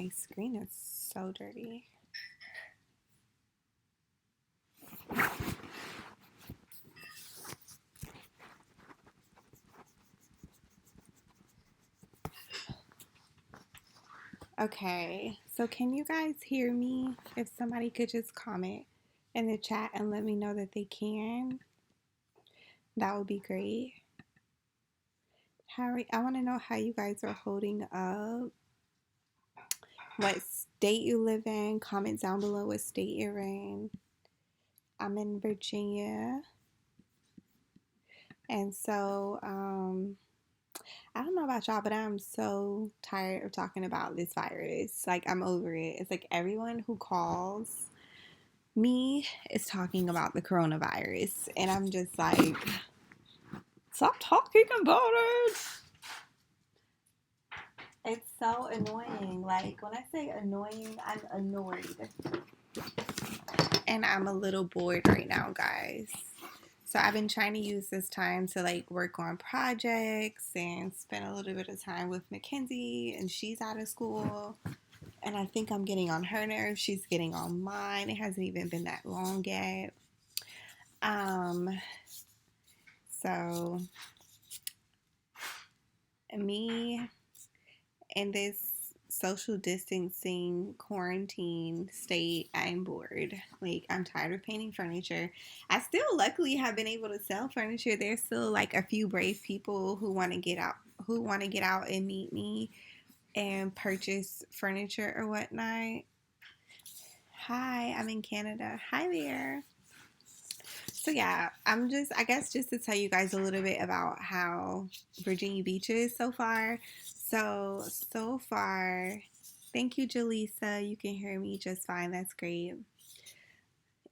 My screen is so dirty. Okay, so can you guys hear me? If somebody could just comment in the chat and let me know that they can, that would be great. I want to know how you guys are holding up. What state you live in. Comment down below what state you're in. I'm in Virginia. And so, I don't know about y'all, but I'm so tired of talking about this virus. Like, I'm over it. It's like everyone who calls me is talking about the coronavirus. And I'm just like, stop talking about it. It's so annoying. Like, when I say annoying, I'm annoyed. And I'm a little bored right now, guys. So I've been trying to use this time to like work on projects and spend a little bit of time with Mackenzie, and she's out of school. And I think I'm getting on her nerves. She's getting on mine. It hasn't even been that long yet. So me in this social distancing quarantine state, I'm bored. Like, I'm tired of painting furniture. I still luckily have been able to sell furniture. There's still like a few brave people who want to get out and meet me and purchase furniture or whatnot. Hi, I'm in Canada. Hi there. So yeah, I guess just to tell you guys a little bit about how Virginia Beach is so far. So far, thank you, Jaleesa. You can hear me just fine. That's great.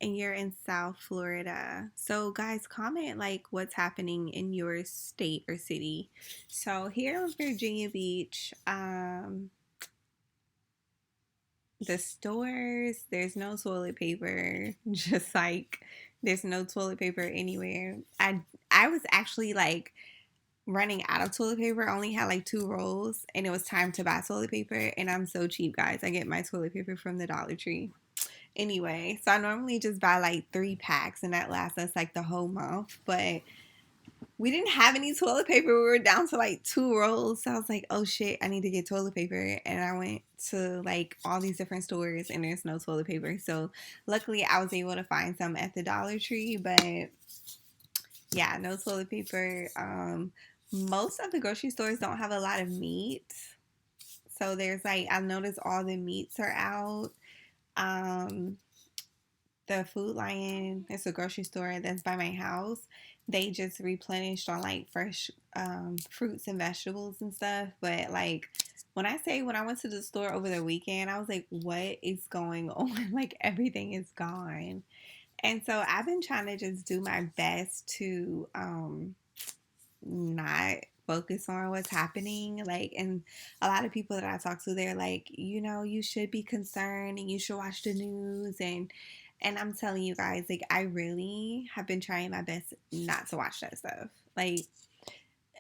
And you're in South Florida. So guys, comment like what's happening in your state or city. So here in Virginia Beach, the stores, there's no toilet paper. Just like there's no toilet paper anywhere. I was actually like running out of toilet paper. I only had like 2 rolls and it was time to buy toilet paper, and I'm so cheap, guys. I get my toilet paper from the Dollar Tree. Anyway, so I normally just buy like 3 packs and that lasts us like the whole month, but we didn't have any toilet paper. We were down to like 2 rolls. So I was like, oh shit, I need to get toilet paper. And I went to like all these different stores and there's no toilet paper. So luckily I was able to find some at the Dollar Tree, but yeah, no toilet paper. Most of the grocery stores don't have a lot of meat. So there's like, I've noticed all the meats are out. The Food Lion, it's a grocery store that's by my house. They just replenished on like fresh fruits and vegetables and stuff. But like when I went to the store over the weekend, I was like, what is going on? Like everything is gone. And so I've been trying to just do my best to not focus on what's happening. Like, and a lot of people that I talk to, they're like, you should be concerned and you should watch the news. And I'm telling you guys, like, I really have been trying my best not to watch that stuff. Like,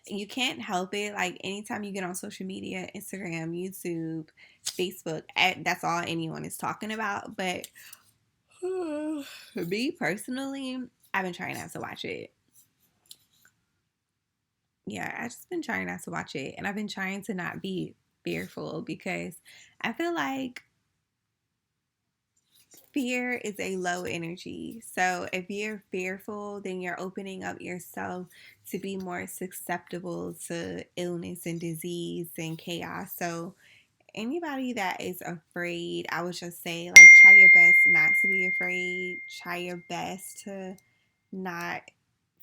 you can't help it. Like, anytime you get on social media, Instagram, YouTube, Facebook, that's all anyone is talking about. But me personally, I've been trying not to watch it. Yeah, I've just been trying not to watch it. And I've been trying to not be fearful because I feel like fear is a low energy. So if you're fearful, then you're opening up yourself to be more susceptible to illness and disease and chaos. So anybody that is afraid, I would just say, like, try your best not to be afraid. Try your best to not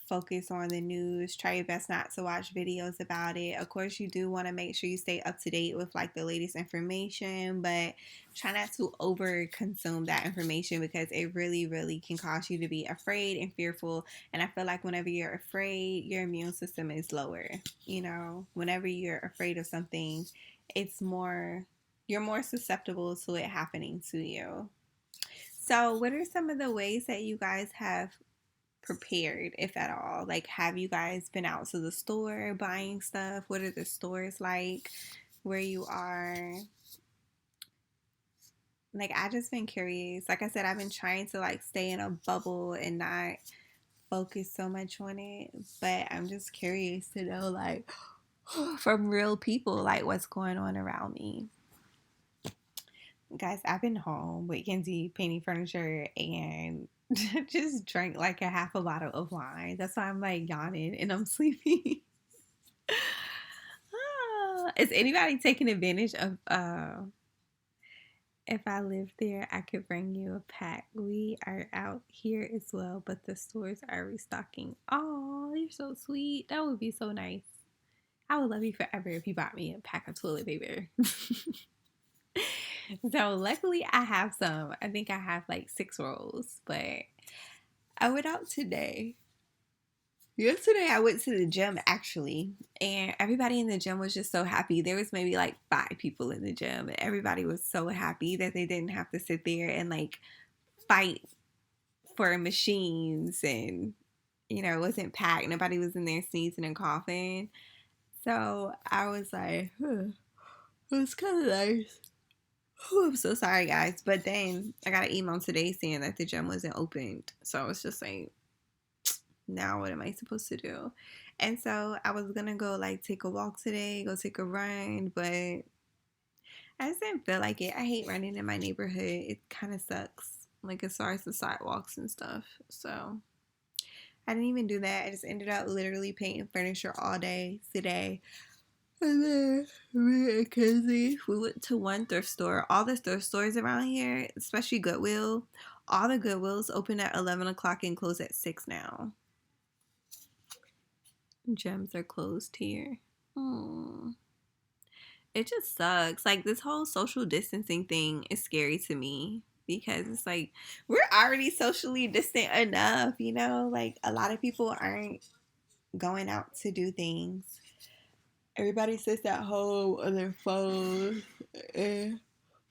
focus on the news. Try your best not to watch videos about it. Of course, you do want to make sure you stay up to date with like the latest information, but try not to over consume that information because it really, really can cause you to be afraid and fearful. And I feel like whenever you're afraid, your immune system is lower. Whenever you're afraid of something, you're more susceptible to it happening to you. So, what are some of the ways that you guys have prepared, if at all? Like, have you guys been out to the store buying stuff? What are the stores like where you are? Like, I just been curious. Like I said, I've been trying to like stay in a bubble and not focus so much on it. But I'm just curious to know, like, from real people, like what's going on around me. Guys, I've been home with Kenzie painting furniture and just drank like a half a bottle of wine. That's why I'm like yawning and I'm sleepy. Is anybody taking advantage of if I lived there, I could bring you a pack. We are out here as well, but the stores are restocking. Oh, you're so sweet. That would be so nice. I would love you forever if you bought me a pack of toilet paper. So luckily I have some. I think I have like 6 rolls, but I went out today. Yesterday I went to the gym actually, and everybody in the gym was just so happy. There was maybe like 5 people in the gym, and everybody was so happy that they didn't have to sit there and like fight for machines, and it wasn't packed. Nobody was in there sneezing and coughing. So I was like, huh, it was kind of nice. Oh, I'm so sorry, guys. But then I got an email today saying that the gym wasn't opened. So I was just like, now what am I supposed to do? And so I was gonna go like take a walk today, go take a run, but I just didn't feel like it. I hate running in my neighborhood. It kind of sucks, like as far as the sidewalks and stuff. So I didn't even do that. I just ended up literally painting furniture all day today. And then me and Kenzie, we went to one thrift store. All the thrift stores around here, especially Goodwill, all the Goodwills open at 11 o'clock and close at 6 now. Gyms are closed here. It just sucks. Like, this whole social distancing thing is scary to me because it's like we're already socially distant enough, Like, a lot of people aren't going out to do things. Everybody sits at home on their phones, and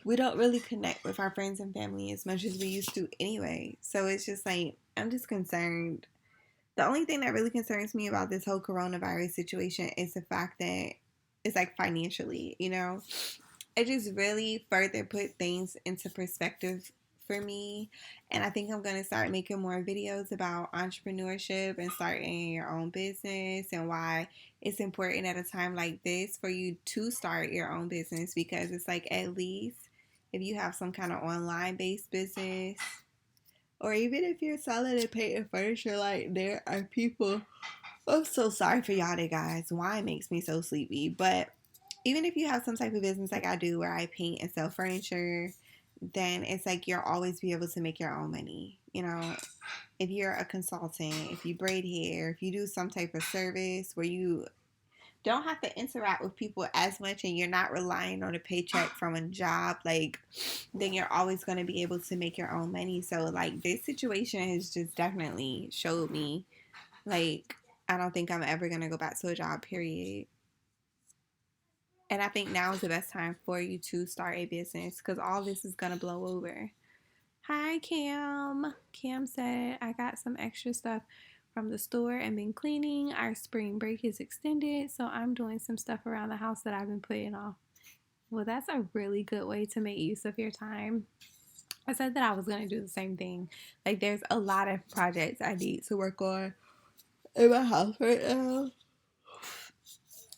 we don't really connect with our friends and family as much as we used to anyway. So it's just like, I'm just concerned. The only thing that really concerns me about this whole coronavirus situation is the fact that it's like financially, It just really further put things into perspective for me. And I think I'm going to start making more videos about entrepreneurship and starting your own business and why it's important at a time like this for you to start your own business, because it's like, at least if you have some kind of online based business, or even if you're selling and painting furniture, like, there are people. I'm so sorry for y'all, guys. Wine makes me so sleepy. But even if you have some type of business like I do, where I paint and sell furniture, then it's like you'll always be able to make your own money. If you're a consultant, if you braid hair, if you do some type of service where you don't have to interact with people as much and you're not relying on a paycheck from a job, like, then you're always going to be able to make your own money. So like, this situation has just definitely showed me, like, I don't think I'm ever going to go back to a job, period. And I think now is the best time for you to start a business, because all this is going to blow over. Hi, Cam. Cam said, I got some extra stuff from the store and been cleaning. Our spring break is extended, so I'm doing some stuff around the house that I've been putting off. Well, that's a really good way to make use of your time. I said that I was going to do the same thing. Like, there's a lot of projects I need to work on in my house right now.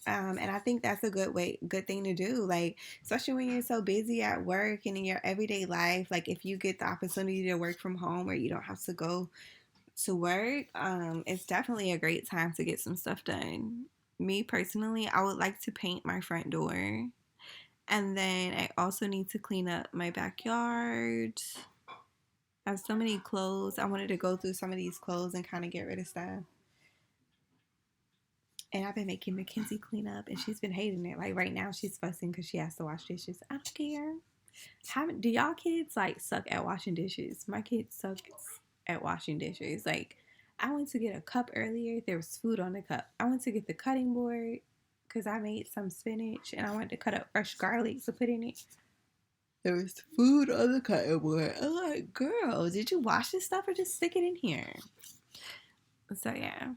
And I think that's a good thing to do. Like, especially when you're so busy at work and in your everyday life. Like, if you get the opportunity to work from home where you don't have to go to work, it's definitely a great time to get some stuff done. Me personally, I would like to paint my front door, and then I also need to clean up my backyard. I have so many clothes. I wanted to go through some of these clothes and kind of get rid of stuff. And I've been making Mackenzie clean up, and she's been hating it. Like, right now, she's fussing because she has to wash dishes. I don't care. Do y'all kids like suck at washing dishes? My kids suck at washing dishes. Like, I went to get a cup earlier. There was food on the cup. I went to get the cutting board because I made some spinach and I wanted to cut up fresh garlic to put in it. There was food on the cutting board. I'm like, girl, did you wash this stuff or just stick it in here? So yeah.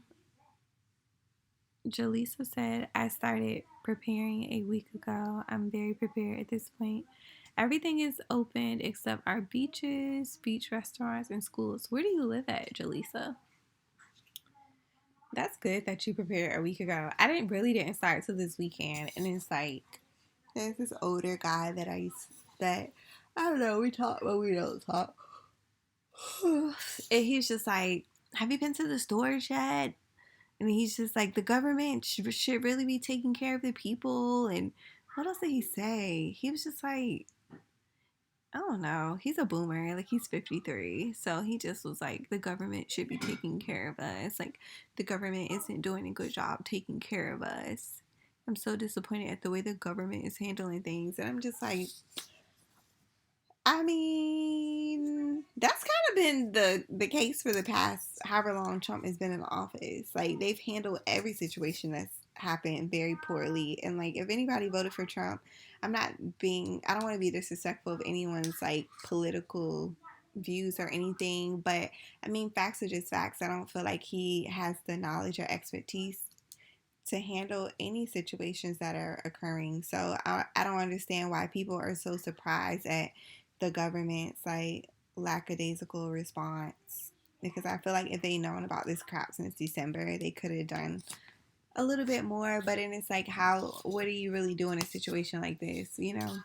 Jaleesa said, I started preparing a week ago. I'm very prepared at this point. Everything is open except our beaches, beach restaurants, and schools. Where do you live at, Jaleesa? That's good that you prepared a week ago. I didn't start till this weekend, and it's like there's this older guy that I don't know, we talk but we don't talk. And he's just like, have you been to the stores yet? And he's just like, the government should really be taking care of the people. And what else did he say? He was just like, I don't know. He's a boomer. Like, he's 53. So he just was like, the government should be taking care of us. Like, the government isn't doing a good job taking care of us. I'm so disappointed at the way the government is handling things. And I'm just like, I mean, that's kind of been the case for the past however long Trump has been in office. Like, they've handled every situation that's happened very poorly. And like, if anybody voted for Trump, I don't want to be disrespectful of anyone's like political views or anything, but I mean, facts are just facts. I don't feel like he has the knowledge or expertise to handle any situations that are occurring. So I don't understand why people are so surprised at the government's like lackadaisical response. Because I feel like if they known about this crap since December, they could have done a little bit more. But then it's like, what do you really do in a situation like this, you know?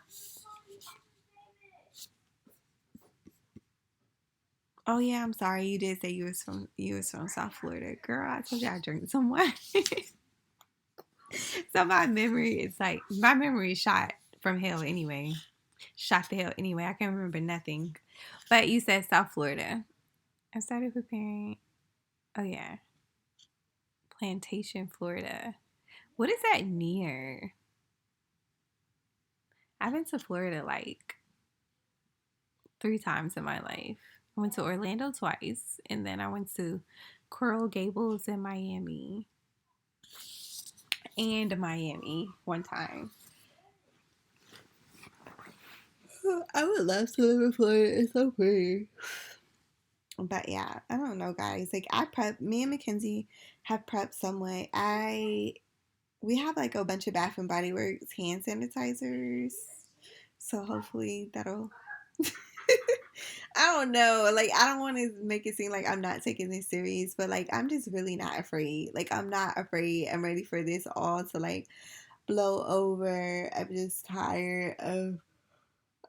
Oh yeah, I'm sorry. You did say you was from South Florida, girl. I told you I drink some wine. So my memory is shot from hell anyway. Shot to hell anyway. I can't remember nothing. But you said South Florida. I started preparing. Oh yeah, Plantation, Florida. What is that near? I've been to Florida like 3 times in my life. I went to Orlando twice, and then I went to Coral Gables in Miami, and Miami one time. I would love to live in Florida. It's so pretty. But yeah, I don't know, guys. Like, me and Mackenzie have prepped somewhat. We have like a bunch of Bath and Body Works hand sanitizers. So hopefully that'll. I don't know. Like, I don't want to make it seem like I'm not taking this serious, but like, I'm just really not afraid. Like, I'm not afraid. I'm ready for this all to like blow over. I'm just tired of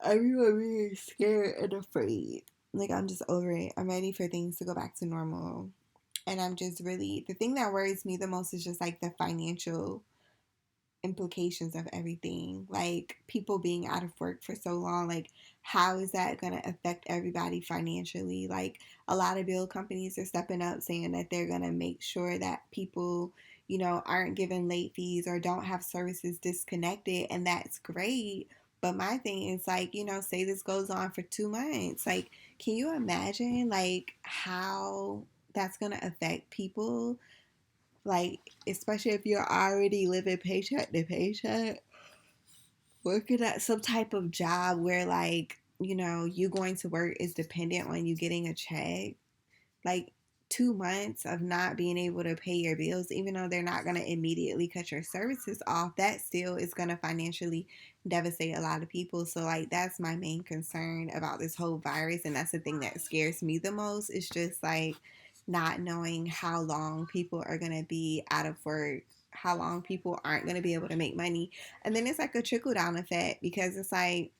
everyone being scared and afraid. Like, I'm just over it. I'm ready for things to go back to normal. And I'm just really, the thing that worries me the most is just like the financial implications of everything. Like, people being out of work for so long, like, how is that going to affect everybody financially? Like, a lot of bill companies are stepping up saying that they're going to make sure that people, aren't given late fees or don't have services disconnected, and that's great. But my thing is like, say this goes on for 2 months. Like, can you imagine like how that's going to affect people? Like, especially if you're already living paycheck to paycheck, working at some type of job where, like, you going to work is dependent on you getting a check. Like, 2 months of not being able to pay your bills, even though they're not going to immediately cut your services off, that still is going to financially devastate a lot of people. So, like, that's my main concern about this whole virus. And that's the thing that scares me the most. It's just like not knowing how long people are going to be out of work, how long people aren't going to be able to make money. And then it's like a trickle down effect, because it's like,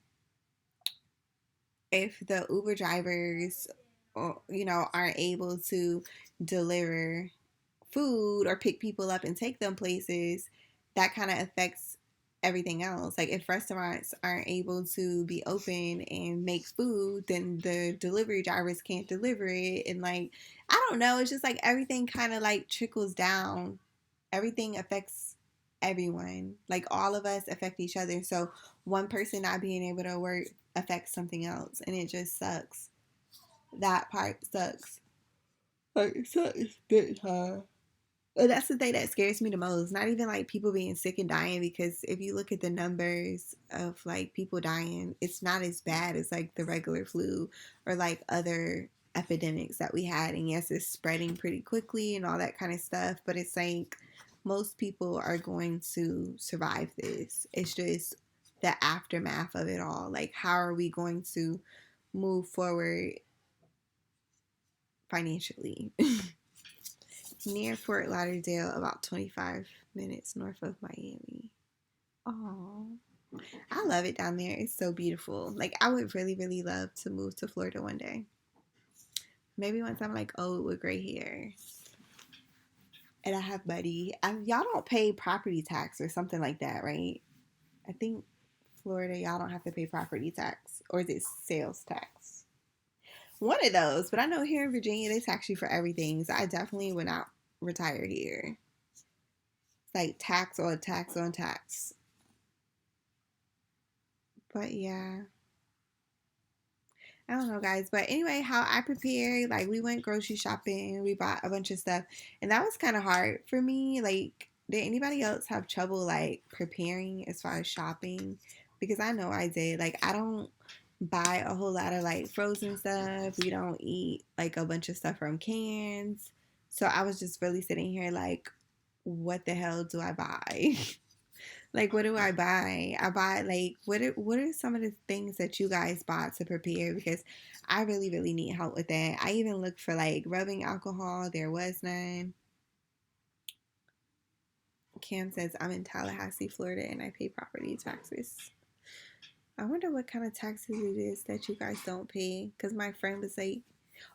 if the Uber drivers, aren't able to deliver food or pick people up and take them places, that kind of affects everything else. Like, if restaurants aren't able to be open and make food, then the delivery drivers can't deliver it. And like, I don't know, it's just like everything kind of like trickles down. Everything affects everyone. Like, all of us affect each other. So one person not being able to work affects something else, and it just sucks. That part sucks. Like, it sucks big time. But that's the thing that scares me the most. Not even like people being sick and dying, because if you look at the numbers of like people dying, it's not as bad as like the regular flu or like other epidemics that we had. And yes, it's spreading pretty quickly and all that kind of stuff, but it's like most people are going to survive this. It's just the aftermath of it all. Like, how are we going to move forward financially? Near Fort Lauderdale, about 25 minutes north of Miami. Oh, I love it down there. It's so beautiful. Like, I would really, really love to move to Florida one day. Maybe once I'm like old with gray hair and I have money. Y'all don't pay property tax or something like that, right? I think Florida, y'all don't have to pay property tax, or is it sales tax? One of those. But I know here in Virginia, they tax you for everything. So I definitely would not retire here. It's like tax on tax on tax. But yeah. I don't know, guys. But anyway, how I prepared, like, we went grocery shopping, we bought a bunch of stuff, and that was kind of hard for me. Like, did anybody else have trouble, like, preparing as far as shopping? Because I know I did. Like, I don't buy a whole lot of, like, frozen stuff. We don't eat, like, a bunch of stuff from cans. So I was just really sitting here, like, what the hell do I buy? Like, what do I buy? I buy, like, what are some of the things that you guys bought to prepare? Because I really, really need help with that. I even looked for, like, rubbing alcohol. There was none. Cam says, I'm in Tallahassee, Florida, and I pay property taxes. I wonder what kind of taxes it is that you guys don't pay. Because my friend was like,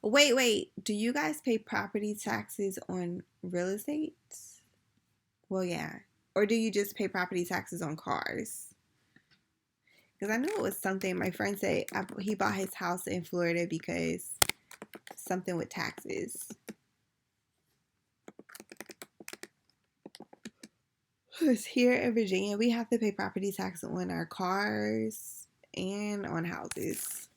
wait. Do you guys pay property taxes on real estate? Well, yeah. Or do you just pay property taxes on cars? Because I knew it was something. My friend said he bought his house in Florida because something with taxes. Because here in Virginia, we have to pay property tax on our cars and on houses.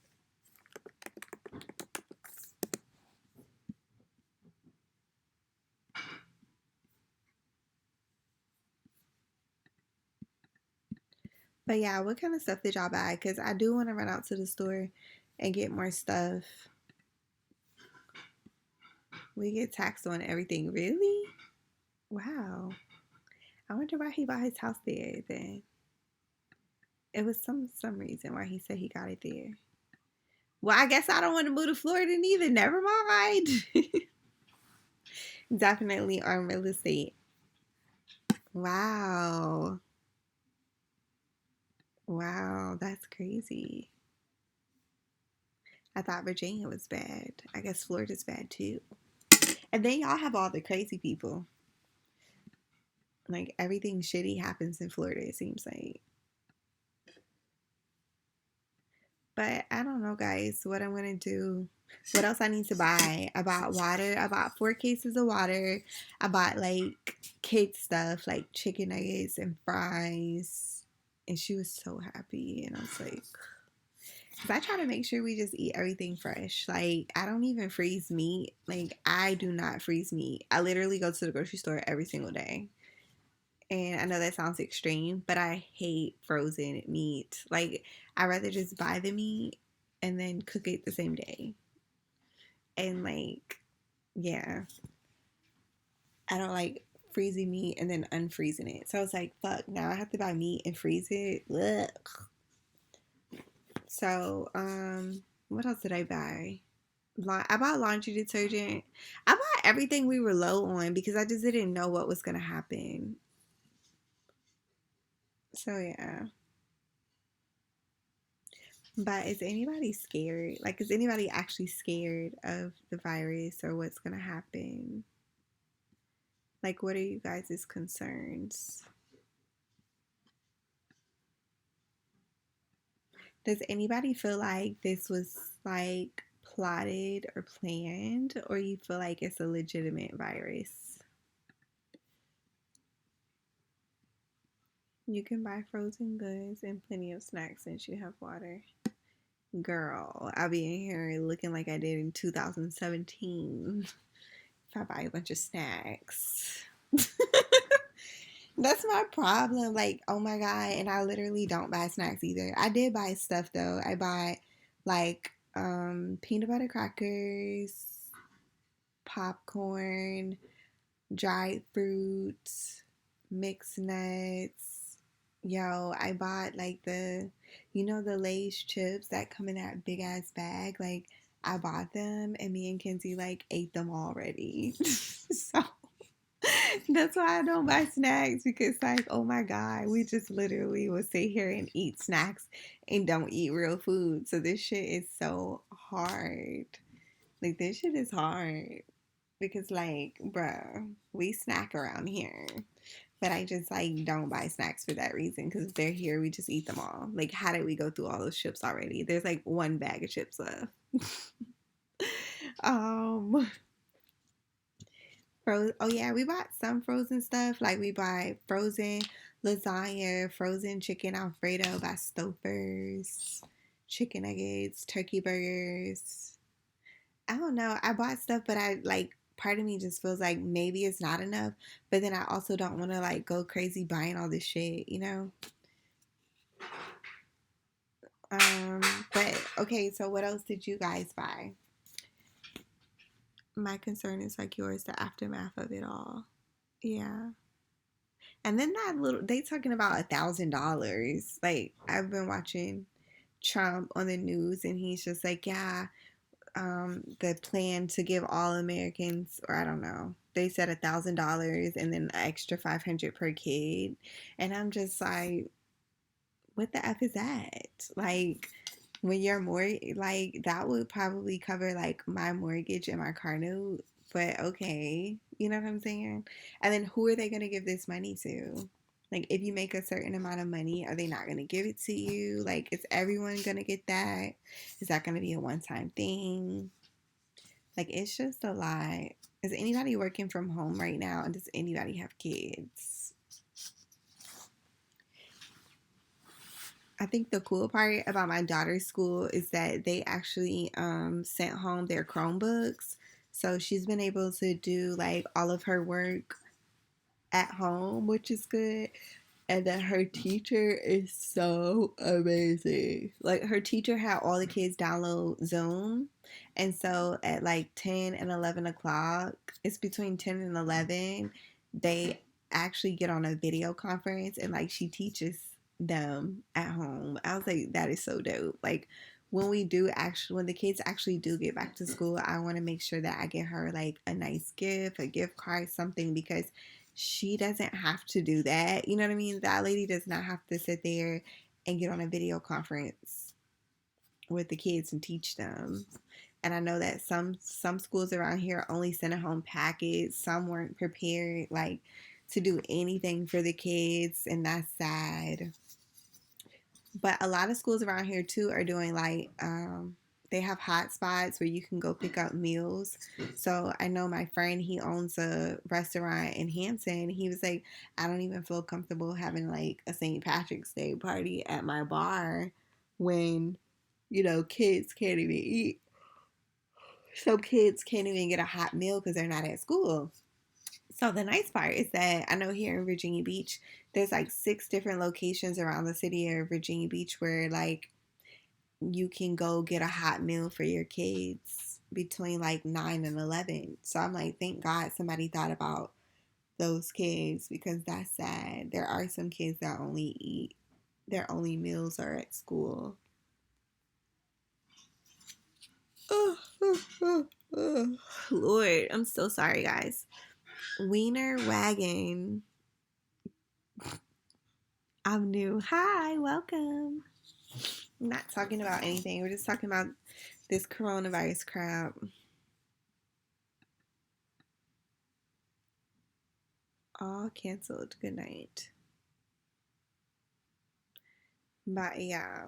But yeah, what kind of stuff did y'all buy? Because I do want to run out to the store and get more stuff. We get taxed on everything. Really? Wow. I wonder why he bought his house there then. It was some reason why he said he got it there. Well, I guess I don't want to move to Florida neither. Never mind. Definitely on real estate. Wow. Wow, that's crazy. I thought Virginia was bad. I guess Florida's bad too. And then y'all have all the crazy people. Like, everything shitty happens in Florida, it seems like. But I don't know, guys, what I'm going to do. What else I need to buy? I bought water. I bought 4 cases of water. I bought, like, kid stuff, like chicken nuggets and fries. And she was so happy. And I was like, because I try to make sure we just eat everything fresh. Like, I don't even freeze meat. Like, I do not freeze meat. I literally go to the grocery store every single day. And I know that sounds extreme, but I hate frozen meat. Like, I'd rather just buy the meat and then cook it the same day. And, like, yeah. I don't like freezing meat and then unfreezing it. So I was like, fuck, now I have to buy meat and freeze it. Ugh. So, what else did I buy? I bought laundry detergent. I bought everything we were low on because I just didn't know what was going to happen. So, yeah. But is anybody scared? Like, is anybody actually scared of the virus or what's going to happen? Like, what are you guys' concerns? Does anybody feel like this was, like, plotted or planned, or you feel like it's a legitimate virus? You can buy frozen goods and plenty of snacks since you have water. Girl, I'll be in here looking like I did in 2017 if I buy a bunch of snacks. That's my problem. Like, oh my God. And I literally don't buy snacks either. I did buy stuff though. I bought like peanut butter crackers, popcorn, dried fruits, mixed nuts. Yo, I bought like the Lay's chips that come in that big ass bag. Like, I bought them and me and Kenzie like ate them already. So that's why I don't buy snacks because, like, oh my God, we just literally will sit here and eat snacks and don't eat real food. So this shit is so hard. Like, this shit is hard because, like, bruh, we snack around here. But I just like don't buy snacks for that reason because if they're here, we just eat them all. Like, how did we go through all those chips already? There's like one bag of chips left. um, oh yeah, we bought some frozen stuff. Like we buy frozen lasagna, frozen chicken Alfredo by Stouffer's, chicken nuggets, turkey burgers. I don't know. I bought stuff, but I like part of me just feels like maybe it's not enough. But then I also don't want to like go crazy buying all this shit, you know? Um, but okay, so what else did you guys buy? My concern is like yours, the aftermath of it all. Yeah. And then that little they talking about $1,000. Like I've been watching Trump on the news and he's just like, yeah, the plan to give all Americans, or I don't know, they said $1,000 and then an extra 500 per kid. And I'm just like, what the F is that? Like, when your mortgage, like, that would probably cover like my mortgage and my car note. But okay, you know what I'm saying? And then who are they going to give this money to? Like, if you make a certain amount of money, are they not going to give it to you? Like, is everyone going to get that? Is that going to be a one time thing? Like, it's just a lot. Is anybody working from home right now? And does anybody have kids? I think the cool part about my daughter's school is that they actually sent home their Chromebooks. So she's been able to do like all of her work at home, which is good. And then her teacher is so amazing. Like her teacher had all the kids download Zoom. And so at like 10 and 11 o'clock, it's between 10 and 11, they actually get on a video conference and like she teaches them at home. I was like, that is so dope. Like when the kids actually do get back to school, I want to make sure that I get her like a nice gift, a gift card, something because she doesn't have to do that. You know what I mean? That lady does not have to sit there and get on a video conference with the kids and teach them. And I know that some schools around here only send a home package. Some weren't prepared like to do anything for the kids, and that's sad. But a lot of schools around here too are doing like they have hot spots where you can go pick up meals. So I know my friend, he owns a restaurant in Hampton. He was like, I don't even feel comfortable having like a St. Patrick's Day party at my bar when, kids can't even eat. Some kids can't even get a hot meal because they're not at school. So the nice part is that I know here in Virginia Beach, there's like 6 different locations around the city of Virginia Beach where like you can go get a hot meal for your kids between like 9 and 11. So I'm like, thank God somebody thought about those kids because that's sad. There are some kids that only eat, their only meals are at school. Lord, I'm so sorry, guys. Wiener Wagon. I'm new. Hi, welcome. I'm not talking about anything. We're just talking about this coronavirus crap. All canceled. Good night. But yeah.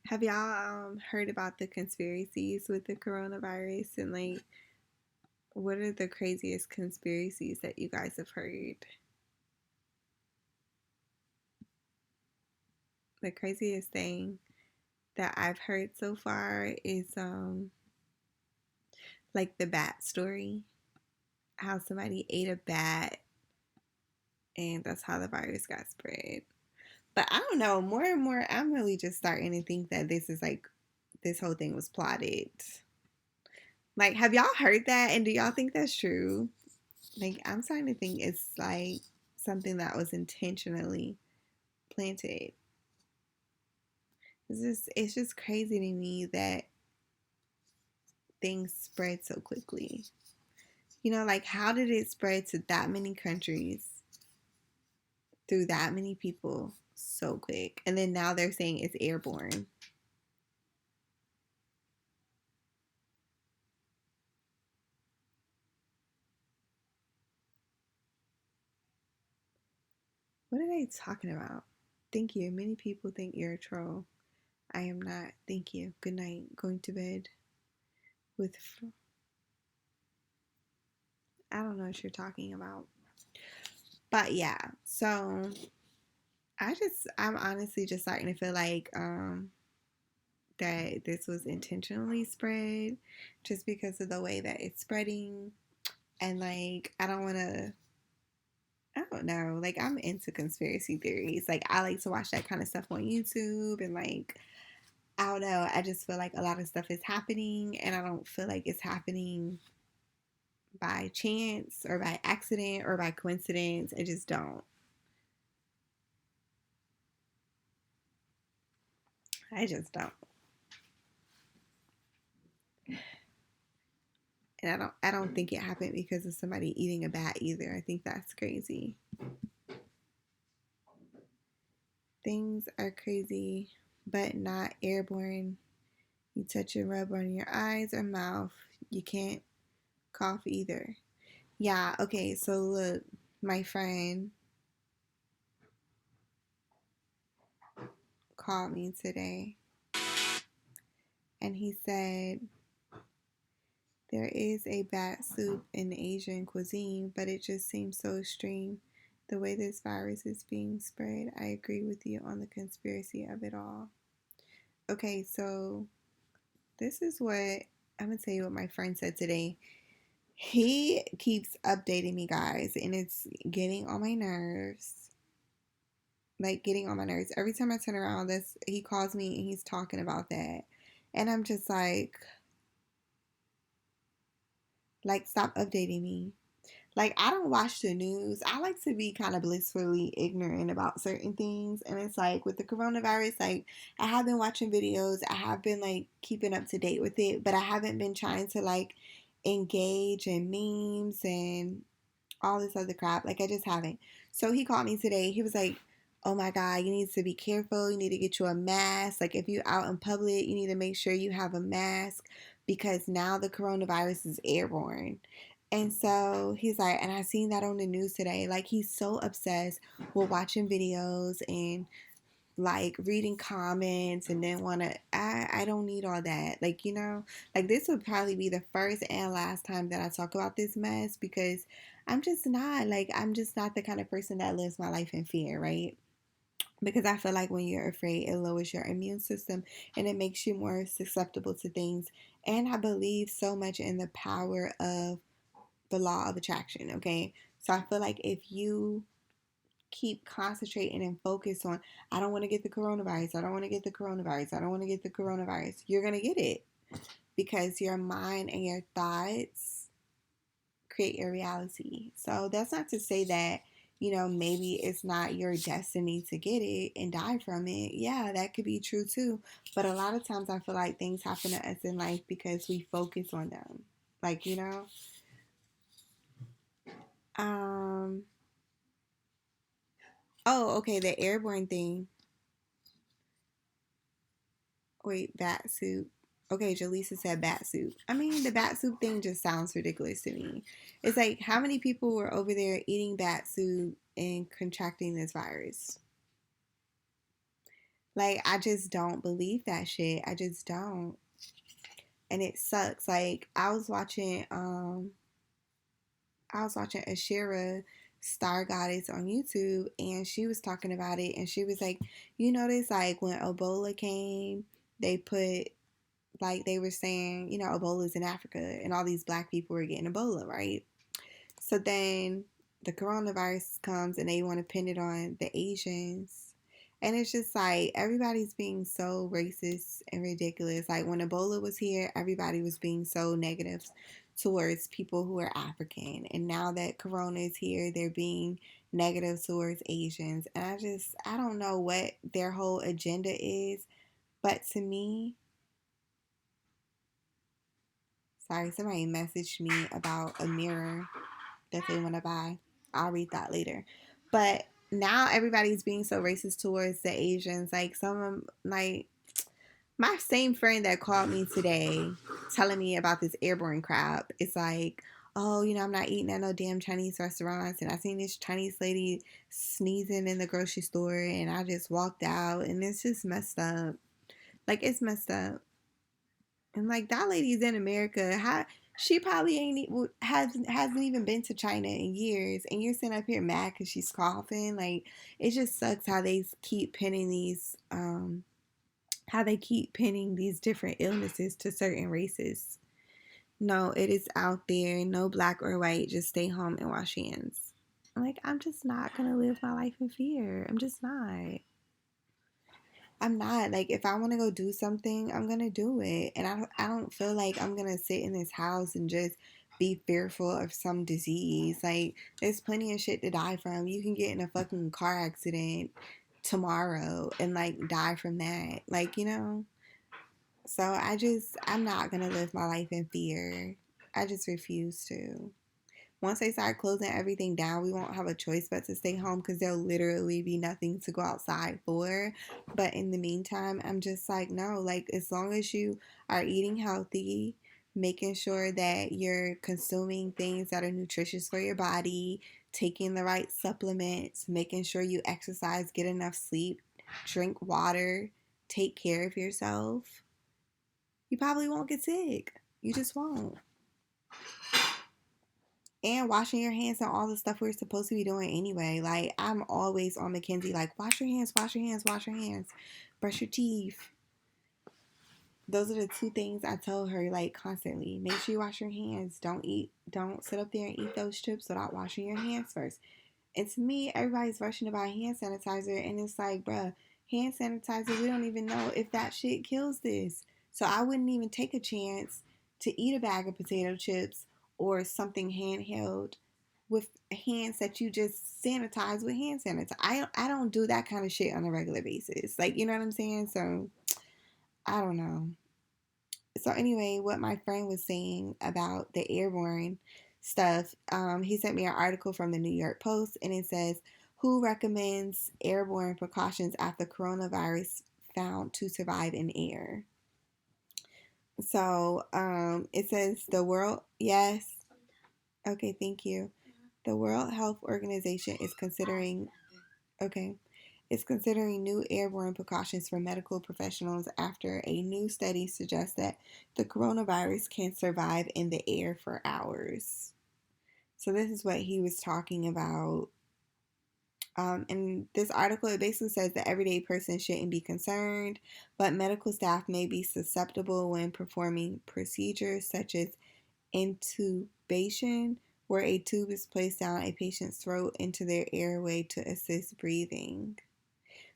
Have y'all heard about the conspiracies with the coronavirus and like what are the craziest conspiracies that you guys have heard? The craziest thing that I've heard so far is like the bat story. How somebody ate a bat and that's how the virus got spread. But I don't know, more and more I'm really just starting to think that this is like this whole thing was plotted. Like, have y'all heard that? And do y'all think that's true? Like, I'm starting to think it's like something that was intentionally planted. It's just crazy to me that things spread so quickly. Like, how did it spread to that many countries through that many people so quick? And then now they're saying it's airborne. What are they talking about? Thank you. Many people think you're a troll. I am not. Thank you. Good night. Going to bed with. I don't know what you're talking about. But yeah, so I'm honestly just starting to feel like that this was intentionally spread just because of the way that it's spreading. And like, I don't know, like, I'm into conspiracy theories. Like, I like to watch that kind of stuff on YouTube, and like, I don't know, I just feel like a lot of stuff is happening, and I don't feel like it's happening by chance or by accident or by coincidence. I just don't. I just don't. And I don't think it happened because of somebody eating a bat either. I think that's crazy. Things are crazy, but not airborne. You touch and rub on your eyes or mouth. You can't cough either. Yeah, okay, so look, my friend called me today and he said there is a bat soup in Asian cuisine, but it just seems so extreme the way this virus is being spread. I agree with you on the conspiracy of it all. Okay, so this is what I'm gonna tell you what my friend said today. He keeps updating me, guys, and it's getting on my nerves. Like, getting on my nerves. Every time I turn around, this he calls me and he's talking about that. And I'm just like, stop updating me. Like, I don't watch the news. I like to be kind of blissfully ignorant about certain things. And it's like with the coronavirus, like, I have been watching videos. I have been like keeping up to date with it, but I haven't been trying to like engage in memes and all this other crap. Like, I just haven't. So he called me today. He was like, oh my God, you need to be careful. You need to get you a mask. Like, if you're out in public, you need to make sure you have a mask because now the coronavirus is airborne. And so he's like, and I seen that on the news today. Like, he's so obsessed with watching videos and like reading comments and then want to I don't need all that, like, like, this would probably be the first and last time that I talk about this mess because I'm just not the kind of person that lives my life in fear, right? Because I feel like when you're afraid, it lowers your immune system and it makes you more susceptible to things. And I believe so much in the power of the law of attraction, okay? So I feel like if you keep concentrating and focus on, I don't want to get the coronavirus, I don't want to get the coronavirus, I don't want to get the coronavirus, you're going to get it because your mind and your thoughts create your reality. So that's not to say that, maybe it's not your destiny to get it and die from it. Yeah, that could be true too. But a lot of times I feel like things happen to us in life because we focus on them. Like, um, oh, okay, the airborne thing. Wait, bat soup. Okay, Jaleesa said bat soup. I mean, the bat soup thing just sounds ridiculous to me. It's like, how many people were over there eating bat soup and contracting this virus? Like, I just don't believe that shit. I just don't. And it sucks. Like, I was watching Ashira Star Goddess on YouTube, and she was talking about it, and she was like, you notice, like, when Ebola came, they put, like, they were saying, Ebola's in Africa, and all these black people were getting Ebola, right? So then the coronavirus comes, and they want to pin it on the Asians. And it's just like everybody's being so racist and ridiculous. Like, when Ebola was here, everybody was being so negative towards people who are African. And now that Corona is here, they're being negative towards Asians. And I don't know what their whole agenda is. But to me, sorry, somebody messaged me about a mirror that they want to buy. I'll read that later. But now everybody's being so racist towards the Asians. Like like my same friend that called me today telling me about this airborne crap. It's like, oh, I'm not eating at no damn Chinese restaurants. And I seen this Chinese lady sneezing in the grocery store and I just walked out and it's just messed up. Like, it's messed up. And like that lady's in America. How she probably hasn't even been to China in years, and you're sitting up here mad because she's coughing. Like it just sucks how they keep pinning these different illnesses to certain races. No, it is out there. No black or white. Just stay home and wash hands. Like I'm just not gonna live my life in fear. I'm just not. I'm not. Like if I want to go do something, I'm gonna do it, and I don't feel like I'm gonna sit in this house and just be fearful of some disease. Like there's plenty of shit to die from. You can get in a fucking car accident tomorrow and like die from that. Like. So I'm not gonna live my life in fear. I just refuse to. Once they start closing everything down, we won't have a choice but to stay home because there'll literally be nothing to go outside for. But in the meantime, I'm just like, no, like as long as you are eating healthy, making sure that you're consuming things that are nutritious for your body, taking the right supplements, making sure you exercise, get enough sleep, drink water, take care of yourself, you probably won't get sick. You just won't. And washing your hands and all the stuff we're supposed to be doing anyway. Like, I'm always on Mackenzie, like, wash your hands, wash your hands, wash your hands, brush your teeth. Those are the two things I tell her, like, constantly. Make sure you wash your hands. Don't sit up there and eat those chips without washing your hands first. And to me, everybody's rushing to buy hand sanitizer, and it's like, bruh, hand sanitizer, we don't even know if that shit kills this. So I wouldn't even take a chance to eat a bag of potato chips or something handheld with hands that you just sanitize with hand sanitizer. I don't do that kind of shit on a regular basis. Like, you know what I'm saying? So I don't know. So anyway, what my friend was saying about the airborne stuff, he sent me an article from the New York Post, and it says, "Who recommends airborne precautions after coronavirus found to survive in air?" So it says the world. Yes. Okay. Thank you. The World Health Organization is considering. Okay. Is considering new airborne precautions for medical professionals after a new study suggests that the coronavirus can survive in the air for hours. So this is what he was talking about. In this article, it basically says the everyday person shouldn't be concerned, but medical staff may be susceptible when performing procedures such as intubation, where a tube is placed down a patient's throat into their airway to assist breathing.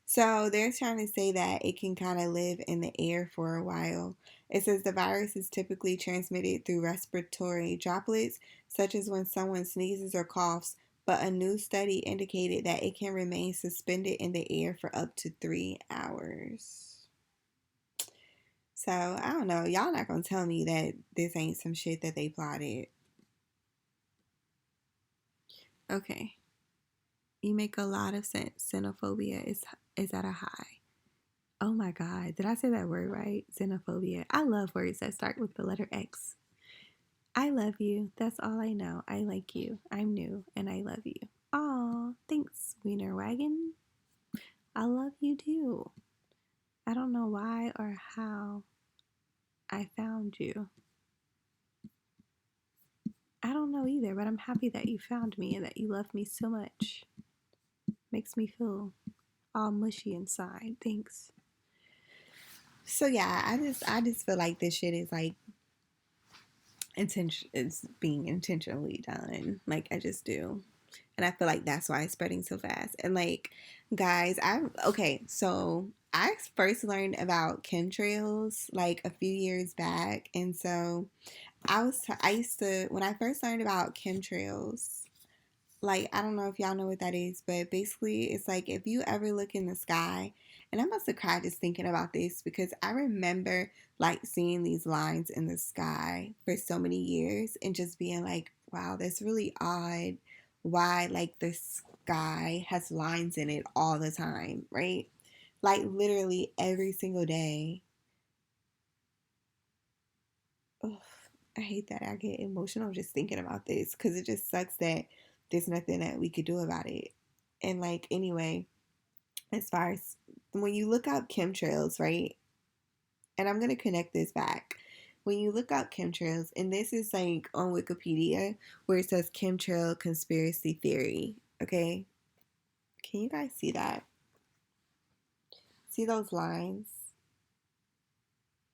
So they're trying to say that it can kind of live in the air for a while. It says the virus is typically transmitted through respiratory droplets, such as when someone sneezes or coughs, but a new study indicated that it can remain suspended in the air for up to 3 hours. So I don't know. Y'all not going to tell me that this ain't some shit that they plotted. Okay. You make a lot of sense. Xenophobia is at a high. Oh my God, did I say that word right? Xenophobia. I love words that start with the letter X. I love you. That's all I know. I like you. I'm new and I love you. Aw, thanks, Wiener Wagon. I love you too. I don't know why or how I found you. I don't know either, but I'm happy that you found me and that you love me so much. Makes me feel all mushy inside. Thanks. So yeah, I just feel like this shit is like it's being intentionally done. Like I just do. And I feel like that's why it's spreading so fast. And like guys, so I first learned about chemtrails like a few years back, and so I used to, when I first learned about chemtrails, like, I don't know if y'all know what that is, but basically it's like if you ever look in the sky, and I must have cried just thinking about this because I remember like seeing these lines in the sky for so many years and just being like, wow, that's really odd. Why like the sky has lines in it all the time, right? Like literally every single day. Ugh, I hate that. I get emotional just thinking about this because it just sucks that there's nothing that we could do about it. And like, anyway, as far as when you look up chemtrails, right? And I'm going to connect this back. When you look up chemtrails, and this is like on Wikipedia where it says chemtrail conspiracy theory, okay? Can you guys see that? See those lines?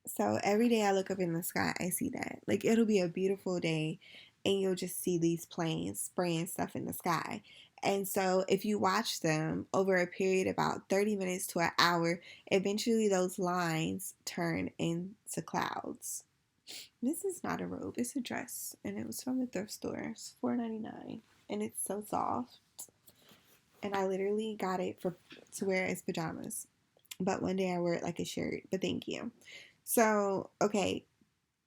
So every day I look up in the sky, I see that. Like it'll be a beautiful day and you'll just see these planes spraying stuff in the sky. And so if you watch them over a period about 30 minutes to an hour, eventually those lines turn into clouds. This is not a robe, it's a dress. And it was from the thrift store. It's $4.99. And it's so soft. And I literally got it for to wear as pajamas. But one day I wear it like a shirt. But thank you. So, okay,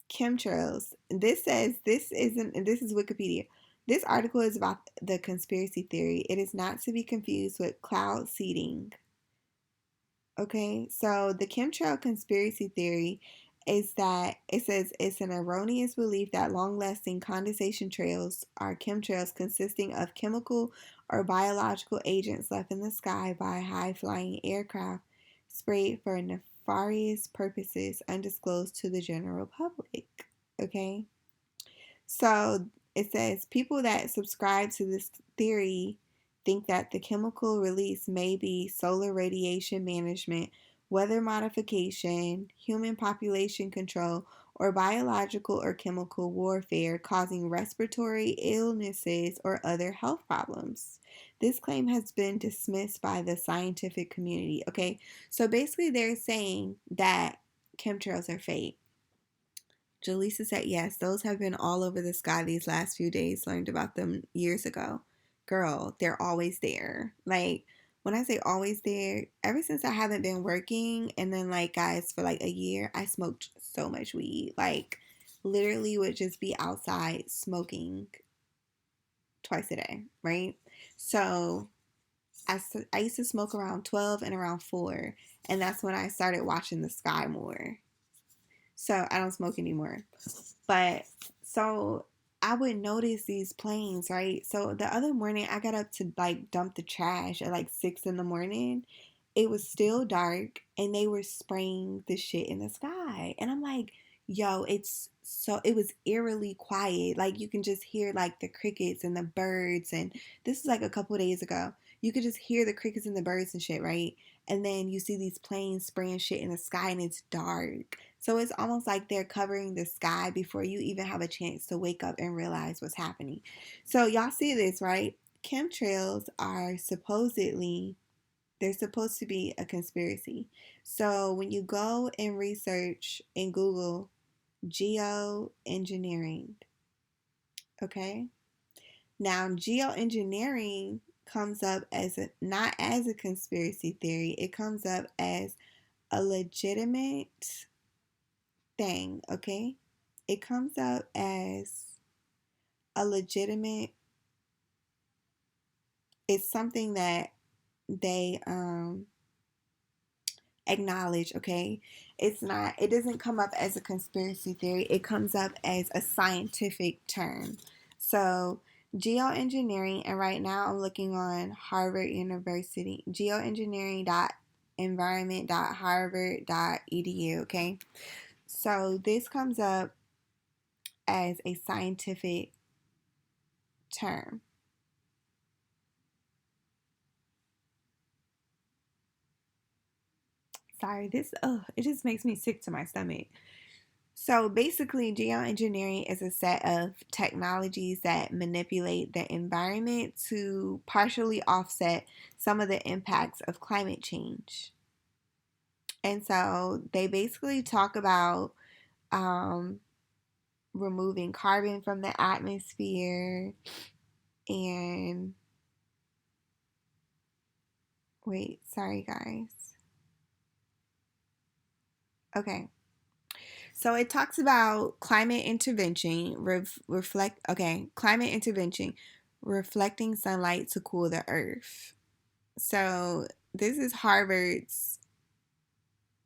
chemtrails. This says this isn't, and this is Wikipedia. This article is about the conspiracy theory. It is not to be confused with cloud seeding. Okay, so the chemtrail conspiracy theory is that it says it's an erroneous belief that long lasting condensation trails are chemtrails consisting of chemical or biological agents left in the sky by high flying aircraft sprayed for nefarious purposes undisclosed to the general public. Okay, so it says people that subscribe to this theory think that the chemical release may be solar radiation management, weather modification, human population control, or biological or chemical warfare causing respiratory illnesses or other health problems. This claim has been dismissed by the scientific community. Okay, so basically they're saying that chemtrails are fake. Jaleesa said, yes, those have been all over the sky these last few days. Learned about them years ago. Girl, they're always there. Like, when I say always there, ever since I haven't been working, and then, like, guys, for like a year, I smoked so much weed. Like, literally would just be outside smoking twice a day, right? So, I used to smoke around 12 and around 4, and that's when I started watching the sky more. So, I don't smoke anymore. But so I would notice these planes, right? So the other morning I got up to like dump the trash at like 6 in the morning. It was still dark and they were spraying the shit in the sky. And I'm like, yo, it was eerily quiet. Like you can just hear like the crickets and the birds. And this is like a couple days ago. You could just hear the crickets and the birds and shit, right? And then you see these planes spraying shit in the sky and it's dark. So it's almost like they're covering the sky before you even have a chance to wake up and realize what's happening. So y'all see this, right? Chemtrails are supposedly, they're supposed to be a conspiracy. So when you go and research and Google geoengineering, okay? Now geoengineering comes up as not as a conspiracy theory, it comes up as a legitimate thing, okay? It comes up as a legitimate, it's something that they acknowledge, okay? It doesn't come up as a conspiracy theory, it comes up as a scientific term. So, geoengineering, and right now I'm looking on Harvard University, geoengineering.environment.harvard.edu, okay? So, this comes up as a scientific term. Sorry, it just makes me sick to my stomach. So basically, geoengineering is a set of technologies that manipulate the environment to partially offset some of the impacts of climate change. And so they basically talk about um, removing carbon from the atmosphere. And wait, sorry guys. Okay. So it talks about climate intervention, climate intervention, reflecting sunlight to cool the earth. So this is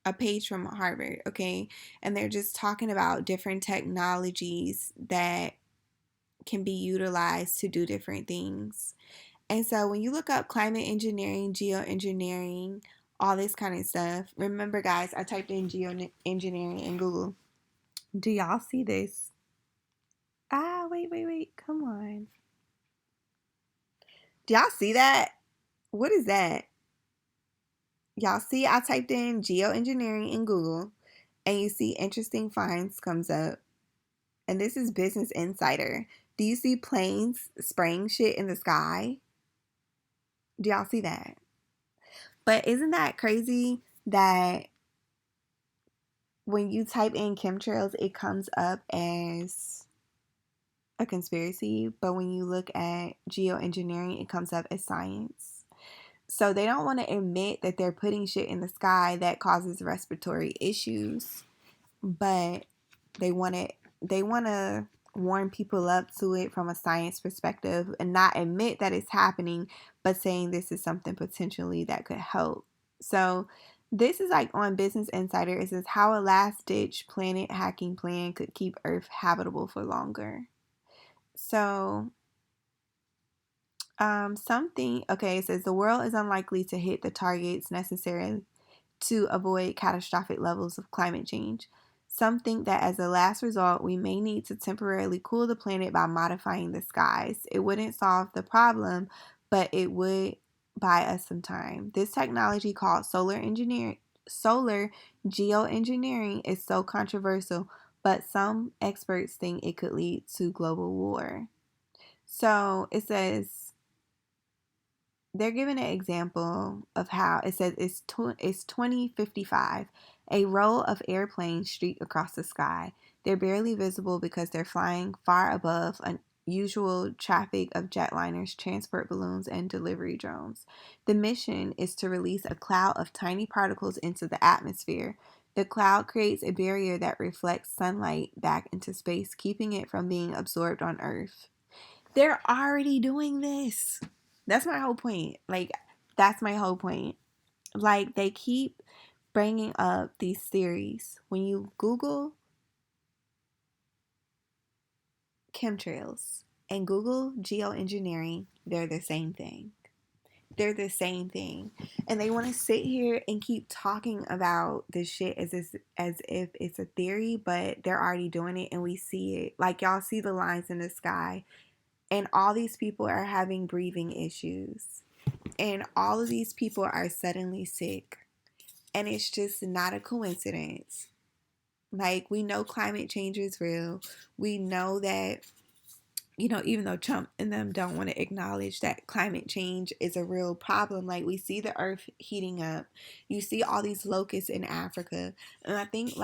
a page from Harvard, okay? And they're just talking about different technologies that can be utilized to do different things. And so when you look up climate engineering, geoengineering, all this kind of stuff, remember guys, I typed in geoengineering in Google. Do y'all see this? Wait. Come on. Do y'all see that? What is that? Y'all see I typed in geoengineering in Google and you see interesting finds comes up. And this is Business Insider. Do you see planes spraying shit in the sky? Do y'all see that? But isn't that crazy that when you type in chemtrails, it comes up as a conspiracy, but when you look at geoengineering, it comes up as science. So they don't want to admit that they're putting shit in the sky that causes respiratory issues, but they want to warm people up to it from a science perspective and not admit that it's happening, but saying this is something potentially that could help. So this is like on Business Insider. It says how a last ditch planet hacking plan could keep Earth habitable for longer. So it says the world is unlikely to hit the targets necessary to avoid catastrophic levels of climate change. Some think that as a last result, we may need to temporarily cool the planet by modifying the skies. It wouldn't solve the problem, but it would buy us some time. This technology called solar geoengineering is so controversial, but some experts think it could lead to global war. So it says they're giving an example of how it says it's 2055. A row of airplanes streak across the sky. They're barely visible because they're flying far above unusual traffic of jetliners, transport balloons, and delivery drones. The mission is to release a cloud of tiny particles into the atmosphere. The cloud creates a barrier that reflects sunlight back into space, keeping it from being absorbed on Earth. They're already doing this. That's my whole point. That's my whole point. They keep bringing up these theories. When you Google chemtrails and Google geoengineering, they're the same thing. They're the same thing. And they want to sit here and keep talking about this shit as if it's a theory, but they're already doing it and we see it. Like y'all see the lines in the sky. And all these people are having breathing issues. And all of these people are suddenly sick. And it's just not a coincidence. We know climate change is real. We know that, even though Trump and them don't want to acknowledge that climate change is a real problem, we see the earth heating up. You see all these locusts in Africa. And I think,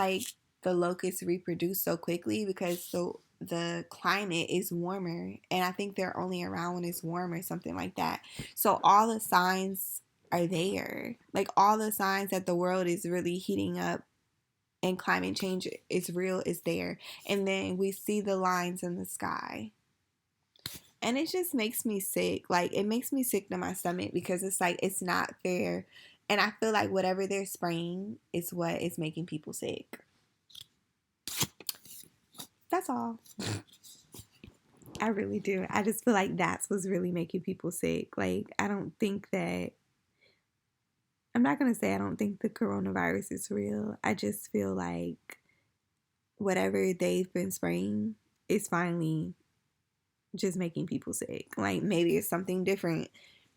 the locusts reproduce so quickly because the climate is warmer. And I think they're only around when it's warm or something like that. So all the signs are there. All the signs that the world is really heating up and climate change is real is there. And then we see the lines in the sky. And it just makes me sick. It makes me sick to my stomach because it's not fair. And I feel like whatever they're spraying is what is making people sick. That's all. I really do. I just feel like that's what's really making people sick. I don't think that... I'm not going to say I don't think the coronavirus is real. I just feel like whatever they've been spraying is finally just making people sick. Maybe it's something different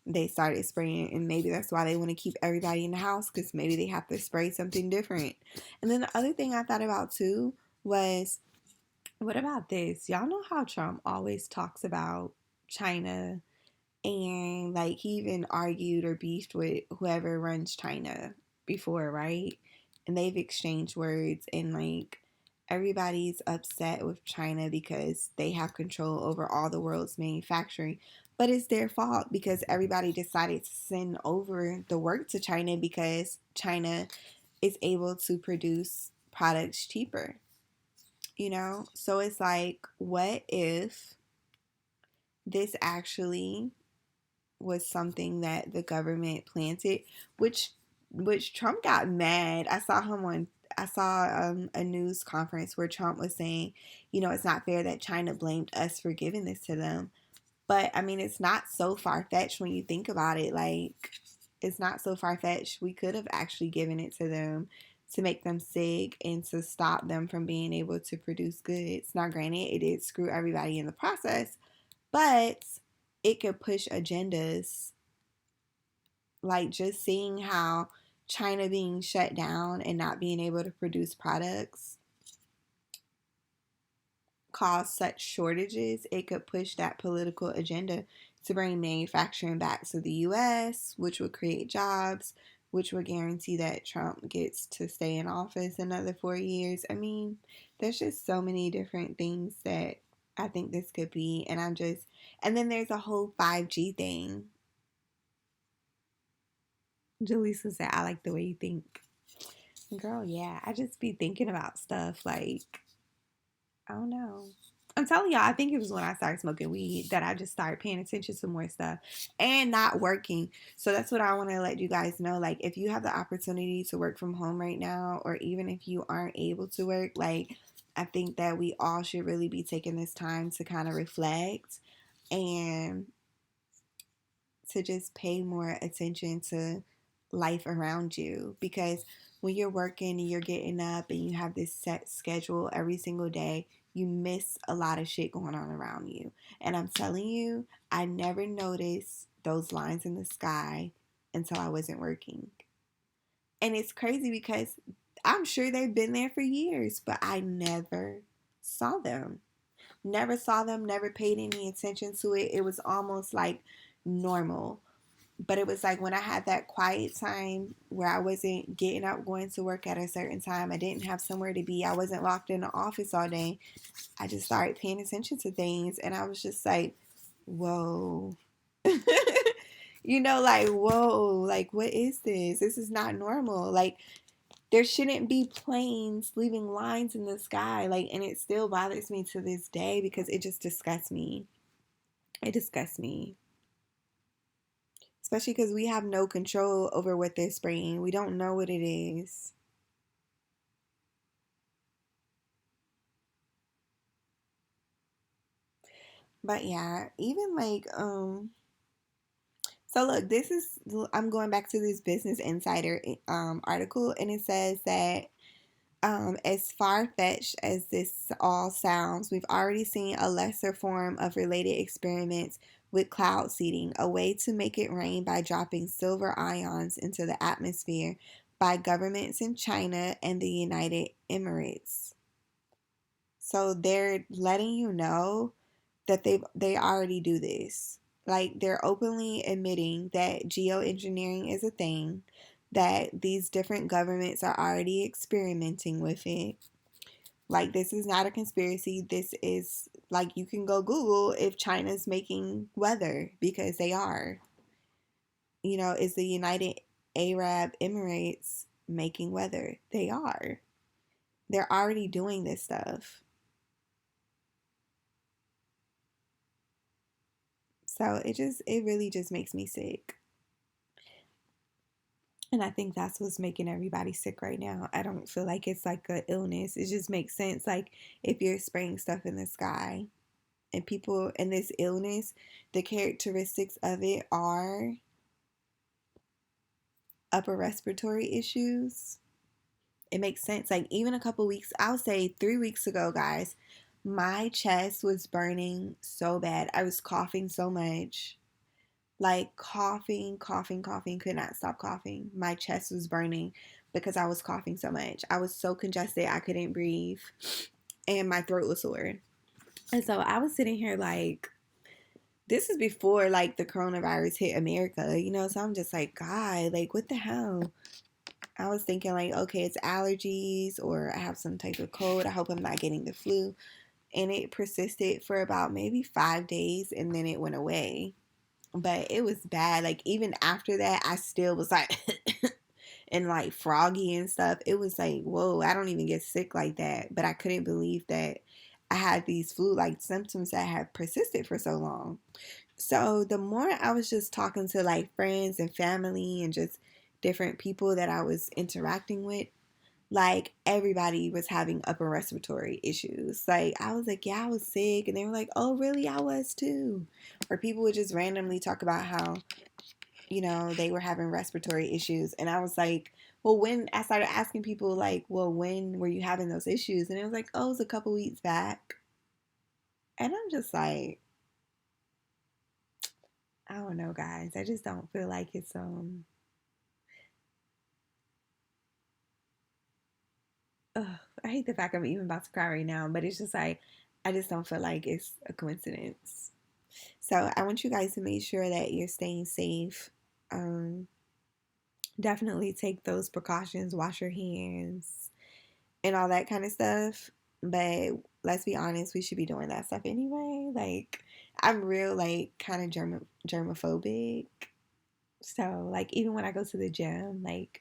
they started spraying, and maybe that's why they want to keep everybody in the house, because maybe they have to spray something different. And then the other thing I thought about too was, what about this? Y'all know how Trump always talks about China, and he even argued or beefed with whoever runs China before, right? And they've exchanged words, and everybody's upset with China because they have control over all the world's manufacturing. But it's their fault because everybody decided to send over the work to China because China is able to produce products cheaper, you know? So it's like, what if this actually was something that the government planted, which Trump got mad. I saw a news conference where Trump was saying, you know, it's not fair that China blamed us for giving this to them. But I mean, it's not so far fetched when you think about it. Like, it's not so far fetched. We could have actually given it to them to make them sick and to stop them from being able to produce goods. Now, granted, it did screw everybody in the process, but it could push agendas. Like, just seeing how China being shut down and not being able to produce products cause such shortages, it could push that political agenda to bring manufacturing back to the US, which would create jobs, which would guarantee that Trump gets to stay in office another 4 years. I mean, there's just so many different things that I think this could be. And then there's a whole 5G thing. Jaleesa said, I like the way you think. Girl, yeah, I just be thinking about stuff like, I don't know. I'm telling y'all, I think it was when I started smoking weed that I just started paying attention to more stuff and not working. So that's what I want to let you guys know. Like, if you have the opportunity to work from home right now, or even if you aren't able to work, like, I think that we all should really be taking this time to kind of reflect and to just pay more attention to life around you, because when you're working and you're getting up and you have this set schedule every single day, you miss a lot of shit going on around you. And I'm telling you, I never noticed those lines in the sky until I wasn't working. And it's crazy because I'm sure they've been there for years, but I never saw them. Never saw them, never paid any attention to it. It was almost like normal. But it was like when I had that quiet time where I wasn't getting up, going to work at a certain time, I didn't have somewhere to be, I wasn't locked in the office all day, I just started paying attention to things. And I was just like, whoa. You know, like, whoa, like, what is this? This is not normal. Like, there shouldn't be planes leaving lines in the sky. Like, and it still bothers me to this day because it just disgusts me. It disgusts me. Especially because we have no control over what they're spraying. We don't know what it is. But yeah, even like, so look, I'm going back to this Business Insider article, and it says that as far-fetched as this all sounds, we've already seen a lesser form of related experiments with cloud seeding, a way to make it rain by dropping silver ions into the atmosphere by governments in China and the United Emirates. So they're letting you know that they already do this. Like, they're openly admitting that geoengineering is a thing, that these different governments are already experimenting with it. Like, this is not a conspiracy. This is, like, you can go Google if China's making weather, because they are. You know, is the United Arab Emirates making weather? They are. They're already doing this stuff. So it really just makes me sick. And I think that's what's making everybody sick right now. I don't feel like it's like an illness. It just makes sense. Like, if you're spraying stuff in the sky and people in this illness, the characteristics of it are upper respiratory issues. It makes sense. Like, even a couple weeks, I'll say 3 weeks ago, guys, my chest was burning so bad. I was coughing so much. Like, coughing, could not stop coughing. My chest was burning because I was coughing so much. I was so congested, I couldn't breathe, and my throat was sore. And so I was sitting here like, this is before like the coronavirus hit America, you know? So I'm just like, God, like, what the hell? I was thinking like, okay, it's allergies or I have some type of cold. I hope I'm not getting the flu. And it persisted for about maybe 5 days and then it went away. But it was bad. Like even after that, I still was like and like froggy and stuff. It was like, whoa, I don't even get sick like that. But I couldn't believe that I had these flu like symptoms that had persisted for so long. So the more I was just talking to like friends and family and just different people that I was interacting with, like everybody was having upper respiratory issues. Like I was like, yeah, I was sick. And they were like, oh, really? I was too. Or people would just randomly talk about how, they were having respiratory issues. And I was like, well, when I started asking people, like, well, when were you having those issues? And it was like, oh, it was a couple weeks back. And I'm just like, I don't know, guys. I just don't feel like it's ugh, I hate the fact I'm even about to cry right now, but it's just like I just don't feel like it's a coincidence. So I want you guys to make sure that you're staying safe. Um, Definitely take those precautions, wash your hands, and all that kind of stuff. But let's be honest, we should be doing that stuff anyway. Like I'm real, like kind of germophobic. So like even when I go to the gym, like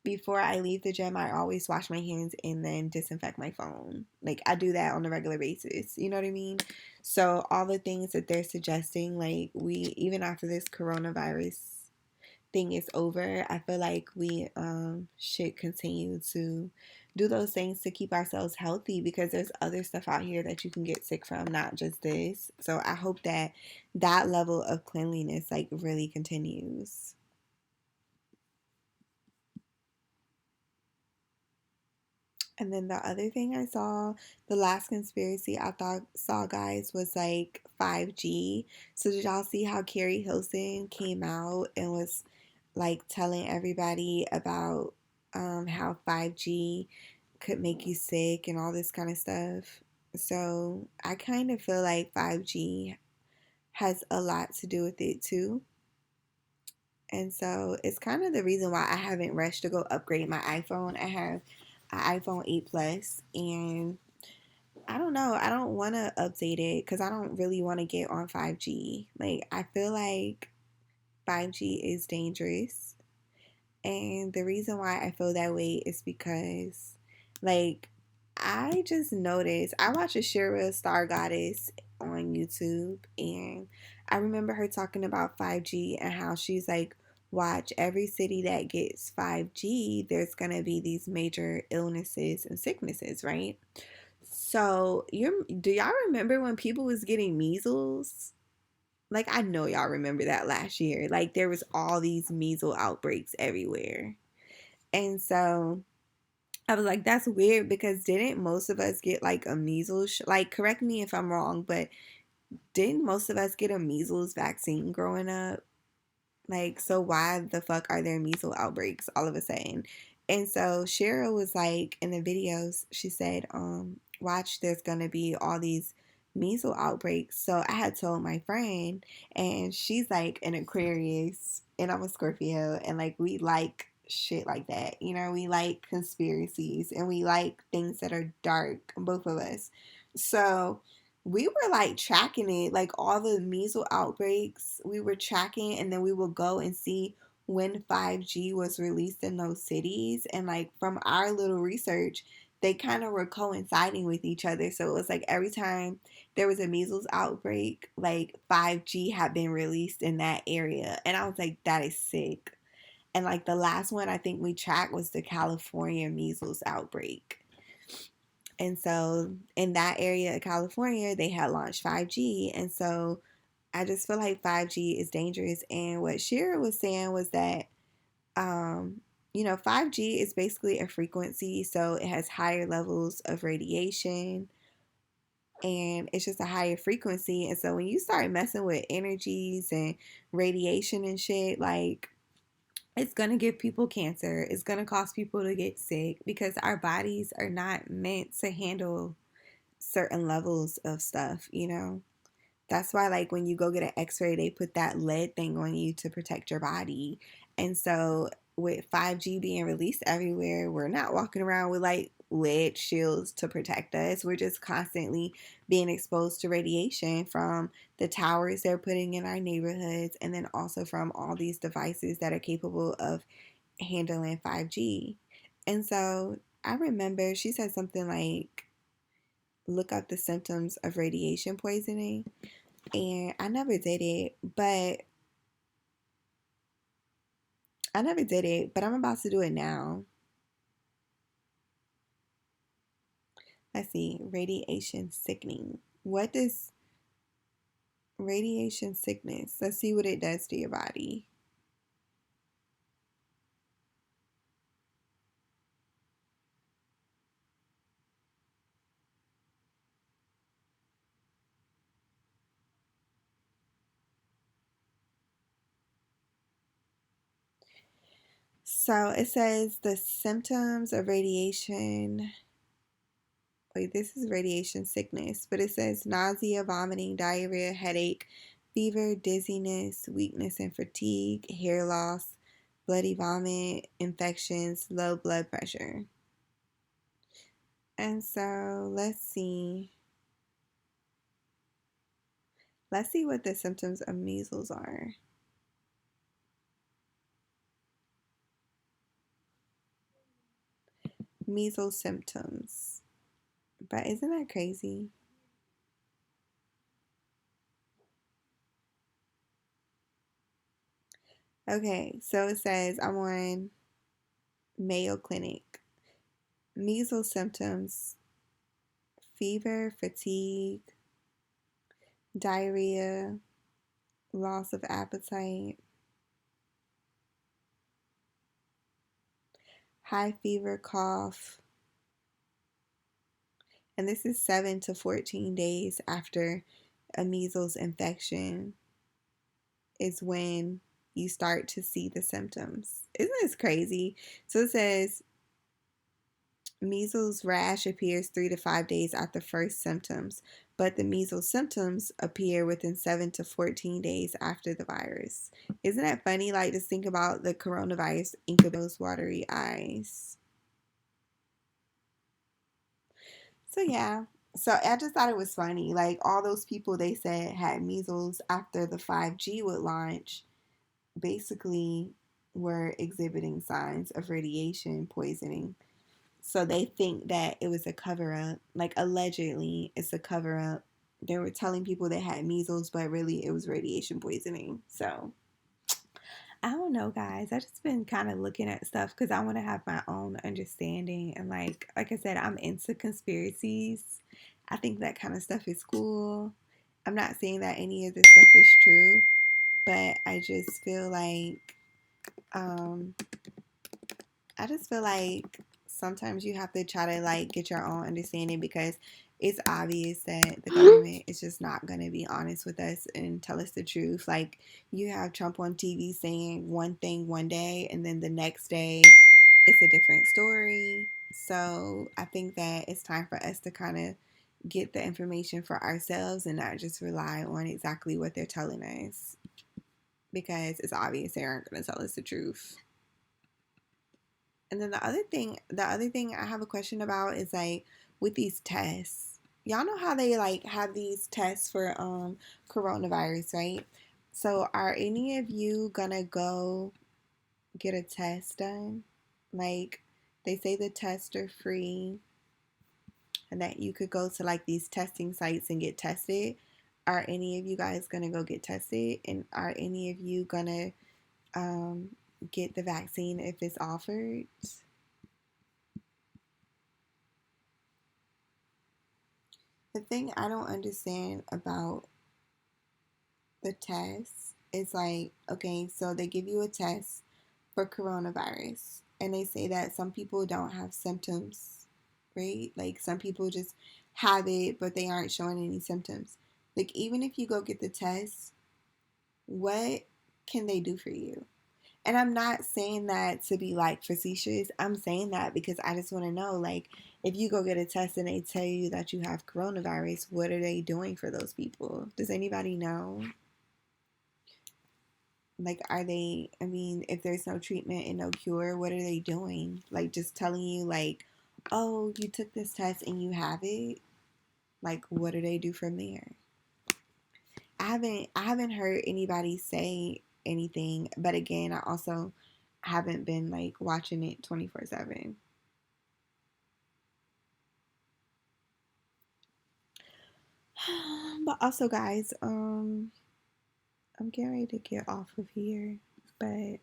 before I leave the gym, I always wash my hands and then disinfect my phone. Like I do that on a regular basis. You know what I mean? So all the things that they're suggesting, like we even after this coronavirus thing is over, I feel like we should continue to do those things to keep ourselves healthy because there's other stuff out here that you can get sick from, not just this. So I hope that that level of cleanliness like really continues. And then the other thing I saw, the last conspiracy I thought saw guys was like 5G. So did y'all see how Carrie Hilson came out and was like telling everybody about how 5G could make you sick and all this kind of stuff? So I kind of feel like 5G has a lot to do with it too. And so it's kind of the reason why I haven't rushed to go upgrade my iPhone. I have an iPhone 8 Plus, and I don't know. I don't want to update it because I don't really want to get on 5G. Like, I feel like 5G is dangerous. And the reason why I feel that way is because, like, I just noticed I watch a Shira Star Goddess on YouTube, and I remember her talking about 5G and how she's like, watch every city that gets 5G, there's gonna be these major illnesses and sicknesses, right? So, do y'all remember when people was getting measles? Like, I know y'all remember that last year. Like, there was all these measles outbreaks everywhere. And so I was like, that's weird because didn't most of us get like a measles? Like, correct me if I'm wrong, but didn't most of us get a measles vaccine growing up? Like, so why the fuck are there measles outbreaks all of a sudden? And so Cheryl was like in the videos, she said, watch, there's gonna be all these measles outbreaks. So I had told my friend, and she's like an Aquarius, and I'm a Scorpio, and like we like shit like that. We like conspiracies and we like things that are dark, both of us. So we were like tracking it, like all the measles outbreaks, we were tracking, and then we would go and see when 5G was released in those cities. And like from our little research, they kind of were coinciding with each other. So it was like every time there was a measles outbreak, like 5G had been released in that area. And I was like, that is sick. And like the last one I think we tracked was the California measles outbreak. And so in that area of California, they had launched 5G. And so I just feel like 5G is dangerous. And what Shira was saying was that, 5G is basically a frequency. So it has higher levels of radiation and it's just a higher frequency. And so when you start messing with energies and radiation and shit, like it's going to give people cancer. It's going to cause people to get sick because our bodies are not meant to handle certain levels of stuff. That's why, like, when you go get an x ray, they put that lead thing on you to protect your body. And so with 5G being released everywhere, we're not walking around with like lead shields to protect us. We're just constantly being exposed to radiation from the towers they're putting in our neighborhoods, and then also from all these devices that are capable of handling 5G. And so I remember she said something like, look up the symptoms of radiation poisoning. And I never did it, but I'm about to do it now. Let's see, radiation sickening. What does radiation sickness? Let's see what it does to your body. So it says the symptoms of radiation. Wait, this is radiation sickness, but it says nausea, vomiting, diarrhea, headache, fever, dizziness, weakness and fatigue, hair loss, bloody vomit, infections, low blood pressure. And so let's see. Let's see what the symptoms of measles are. Measles symptoms. But isn't that crazy? Okay, so it says I'm on Mayo Clinic. Measles symptoms: fever, fatigue, diarrhea, loss of appetite, high fever, cough. And this is 7 to 14 days after a measles infection is when you start to see the symptoms. Isn't this crazy? So it says measles rash appears 3 to 5 days after first symptoms, but the measles symptoms appear within 7 to 14 days after the virus. Isn't that funny? Like, just think about the coronavirus incubating watery eyes. So, yeah. So, I just thought it was funny. Like, all those people they said had measles after the 5G would launch basically were exhibiting signs of radiation poisoning. So they think that it was a cover up. Like, allegedly, it's a cover up. They were telling people they had measles, but really it was radiation poisoning. So I don't know, guys. I just been kind of looking at stuff because I want to have my own understanding. And like I said, I'm into conspiracies. I think that kind of stuff is cool. I'm not saying that any of this stuff is true, but um, I just feel like sometimes you have to try to like get your own understanding, because it's obvious that the government is just not going to be honest with us and tell us the truth. Like, you have Trump on TV saying one thing one day, and then the next day it's a different story. So I think that it's time for us to kind of get the information for ourselves and not just rely on exactly what they're telling us, because it's obvious they aren't going to tell us the truth. And then the other thing I have a question about is like with these tests. Y'all know how they like have these tests for coronavirus, right? So are any of you gonna go get a test done? Like, they say the tests are free and that you could go to like these testing sites and get tested. Are any of you guys gonna go get tested? And are any of you gonna um get the vaccine if it's offered? The thing I don't understand about the test is like, okay, so they give you a test for coronavirus and they say that some people don't have symptoms, right? Like, some people just have it, but they aren't showing any symptoms. Like, even if you go get the test, what can they do for you? And I'm not saying that to be like facetious. I'm saying that because I just want to know, like, if you go get a test and they tell you that you have coronavirus, what are they doing for those people? Does anybody know? Like, are they, I mean, if there's no treatment and no cure, what are they doing? Like, just telling you, like, oh, you took this test and you have it? Like, what do they do from there? I haven't heard anybody say anything, but again, I also haven't been like watching it 24/7. But also, guys, I'm getting ready to get off of here, but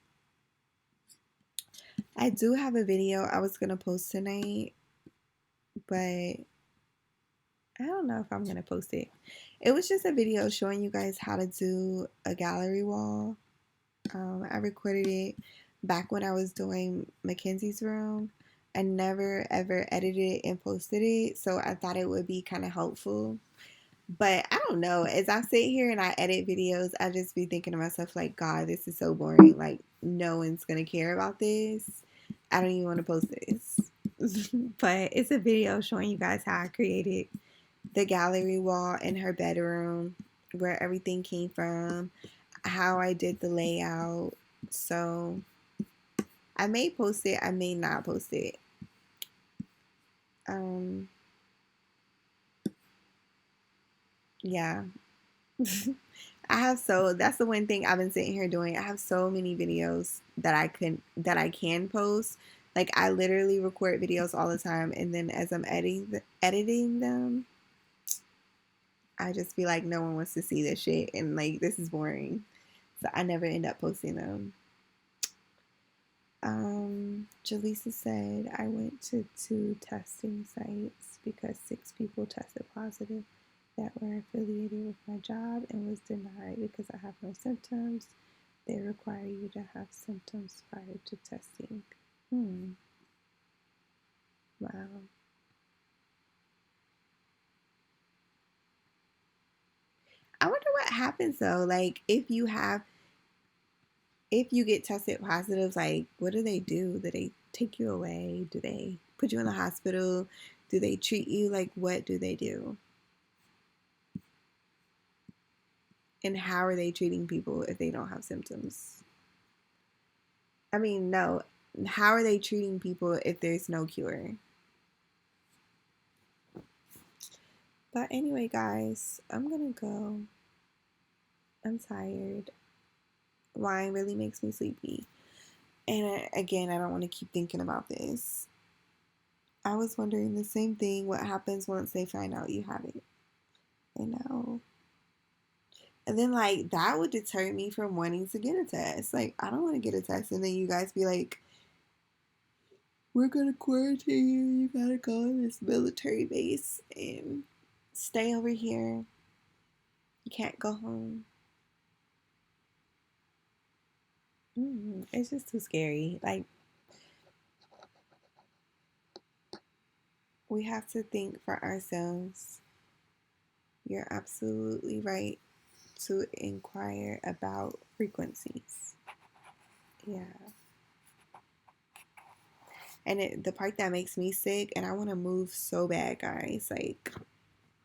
I do have a video I was gonna post tonight, but I don't know if I'm gonna post it. It was just a video showing you guys how to do a gallery wall. I recorded it back when I was doing Mackenzie's room. I never ever edited it and posted it, so I thought it would be kind of helpful. But I don't know. As I sit here and I edit videos, I just be thinking to myself, like, God, this is so boring. Like, no one's gonna care about this. I don't even want to post this. But it's a video showing you guys how I created the gallery wall in her bedroom, where everything came from, how I did the layout. So I may post it, I may not post it. Yeah. That's the one thing I've been sitting here doing. I have so many videos that I can post. Like, I literally record videos all the time, and then as I'm editing them, I just be like, no one wants to see this shit, and like, this is boring. So I never end up posting them. Jaleesa said, I went to 2 testing sites because 6 people tested positive that were affiliated with my job and was denied because I have no symptoms. They require you to have symptoms prior to testing. Wow. I wonder what happens though. Like, if you get tested positive, like, what do they do? Do they take you away? Do they put you in the hospital? Do they treat you? Like, what do they do? And how are they treating people if they don't have symptoms? I mean, no. How are they treating people if there's no cure? But anyway, guys, I'm gonna go. I'm tired. Wine really makes me sleepy. And again, I don't want to keep thinking about this. I was wondering the same thing. What happens once they find out you have it? I know. And then, like, that would deter me from wanting to get a test. Like, I don't want to get a test. And then you guys be like, we're going to quarantine you. You got to go in this military base and stay over here. You can't go home. It's just too scary. Like, we have to think for ourselves. You're absolutely right to inquire about frequencies. Yeah. And the part that makes me sick, and I want to move so bad, guys. Like,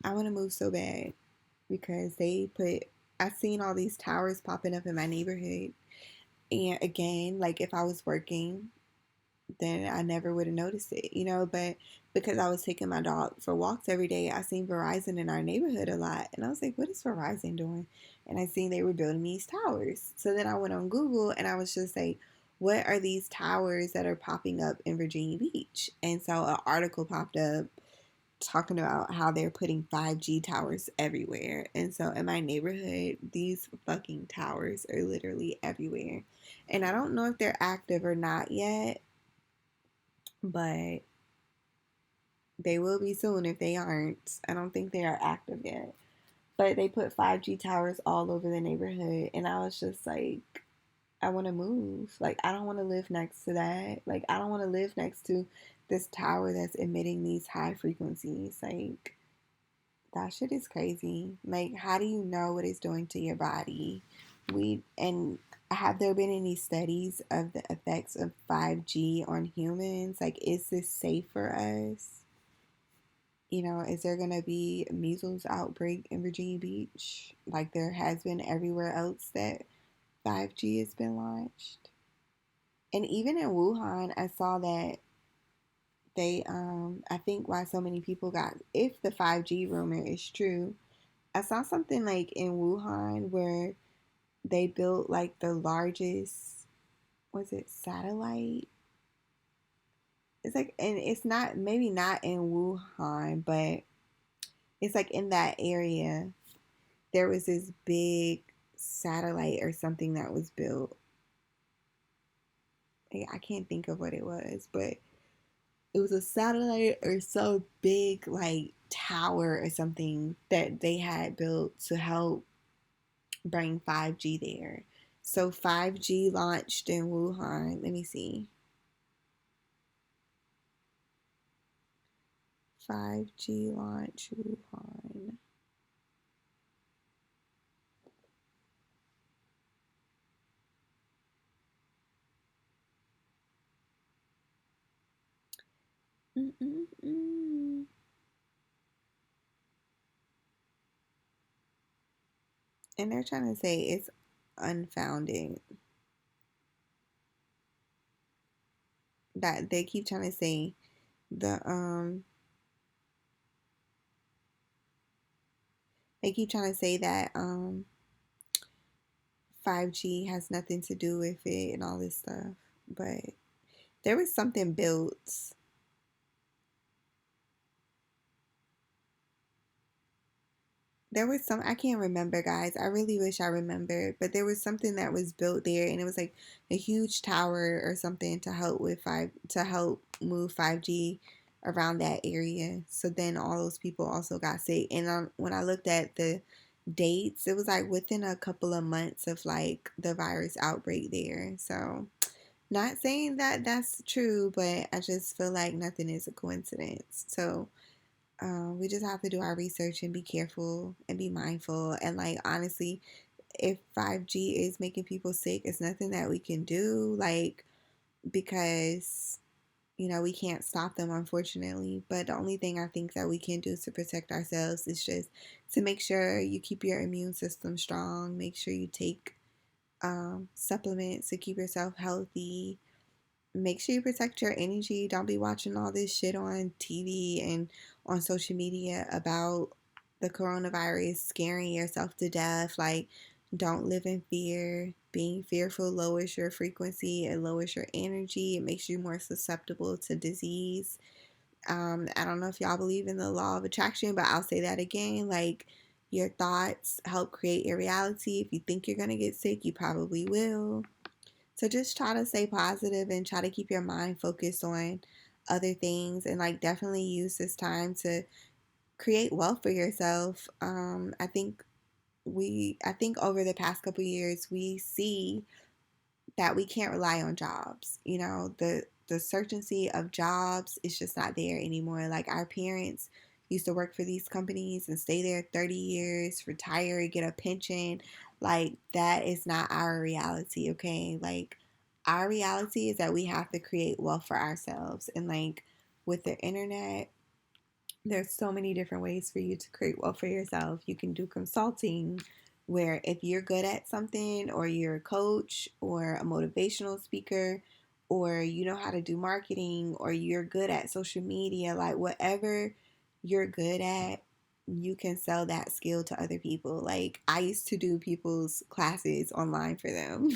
I want to move so bad because I've seen all these towers popping up in my neighborhood. And again, like, if I was working, then I never would have noticed it, but because I was taking my dog for walks every day, I seen Verizon in our neighborhood a lot. And I was like, what is Verizon doing? And I seen they were building these towers. So then I went on Google and I was just like, what are these towers that are popping up in Virginia Beach? And so an article popped up talking about how they're putting 5G towers everywhere. And so in my neighborhood, these fucking towers are literally everywhere. And I don't know if they're active or not yet, but they will be soon if they aren't. I don't think they are active yet. But they put 5G towers all over the neighborhood. And I was just like, I want to move. Like, I don't want to live next to that. Like, I don't want to live next to this tower that's emitting these high frequencies. Like, that shit is crazy. Like, how do you know what it's doing to your body? And have there been any studies of the effects of 5G on humans? Like, is this safe for us? Is there going to be a measles outbreak in Virginia Beach like there has been everywhere else that 5G has been launched. And even in Wuhan, I saw that they, I think why so many people got, if the 5G rumor is true, I saw something like in Wuhan where they built like the largest, was it satellite? It's like, and it's not, maybe not in Wuhan, but it's like in that area. There was this big satellite or something that was built. I can't think of what it was, but it was a satellite or so big, like tower or something that they had built to help bring 5G there. So 5G launched in Wuhan. Let me see. 5G launch Wuhan. Mm-mm-mm. And they're trying to say it's unfounded. That they keep trying to say the they keep trying to say that 5G has nothing to do with it and all this stuff. But there was something built. There was some, I can't remember, guys. I really wish I remembered, but there was something that was built there, and it was like a huge tower or something to help with to help move 5G around that area. So then all those people also got sick, and when I looked at the dates, it was like within a couple of months of like the virus outbreak there. So not saying that that's true, but I just feel like nothing is a coincidence. So we just have to do our research and be careful and be mindful. And like honestly, if 5G is making people sick, it's nothing that we can do. Like because we can't stop them, unfortunately. But the only thing I think that we can do to protect ourselves is just to make sure you keep your immune system strong. Make sure you take supplements to keep yourself healthy. Make sure you protect your energy. Don't be watching all this shit on TV and on social media about the coronavirus scaring yourself to death. Like, don't live in fear. Being fearful lowers your frequency, it lowers your energy, it makes you more susceptible to disease. I don't know if y'all believe in the law of attraction, but I'll say that again. Like, your thoughts help create your reality. If you think you're going to get sick, you probably will. So just try to stay positive and try to keep your mind focused on other things, and like definitely use this time to create wealth for yourself. I think over the past couple years we see that we can't rely on jobs. The certainty of jobs is just not there anymore. Like our parents used to work for these companies and stay there 30 years, retire, get a pension. Like that is not our reality, okay? Like our reality is that we have to create wealth for ourselves. And like with the internet, there's so many different ways for you to create wealth for yourself. You can do consulting, where if you're good at something, or you're a coach or a motivational speaker, or you know how to do marketing, or you're good at social media, like whatever you're good at, you can sell that skill to other people. Like I used to do people's classes online for them.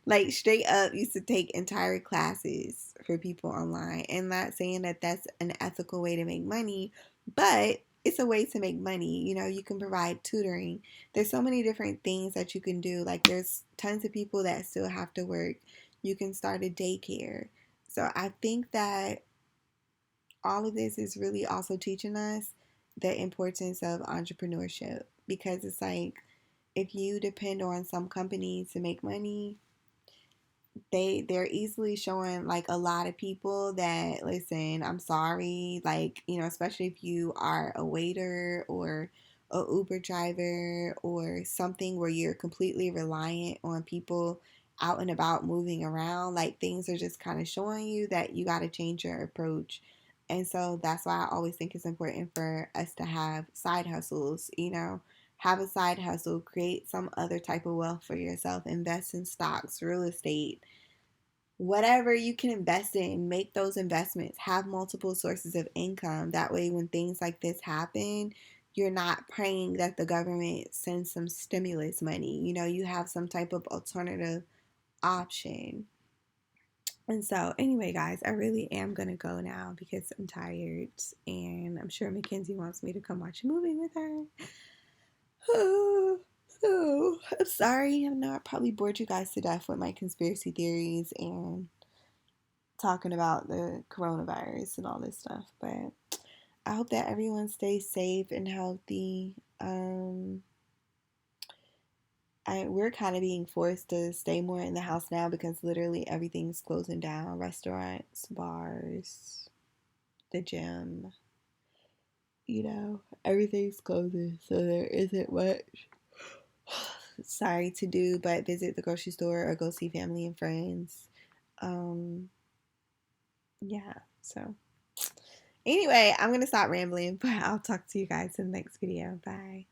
Like straight up used to take entire classes for people online, and not saying that that's an ethical way to make money, but it's a way to make money. You can provide tutoring. There's so many different things that you can do. Like there's tons of people that still have to work. You can start a daycare. So I think that all of this is really also teaching us the importance of entrepreneurship, because it's like if you depend on some company to make money, they're easily showing like a lot of people that, listen, I'm sorry, like especially if you are a waiter or a Uber driver or something where you're completely reliant on people out and about moving around, like things are just kind of showing you that you got to change your approach. And so that's why I always think it's important for us to have side hustles. have a side hustle, create some other type of wealth for yourself, invest in stocks, real estate, whatever you can invest in, make those investments, have multiple sources of income. That way, when things like this happen, you're not praying that the government sends some stimulus money. You know, you have some type of alternative option. And so, anyway, guys, I really am going to go now because I'm tired. And I'm sure Mackenzie wants me to come watch a movie with her. So, I'm sorry. I know I probably bored you guys to death with my conspiracy theories and talking about the coronavirus and all this stuff. But I hope that everyone stays safe and healthy. We're kind of being forced to stay more in the house now because literally everything's closing down. Restaurants, bars, the gym, everything's closing. So there isn't much, sorry, to do but visit the grocery store or go see family and friends. Yeah, so anyway, I'm going to stop rambling, but I'll talk to you guys in the next video. Bye.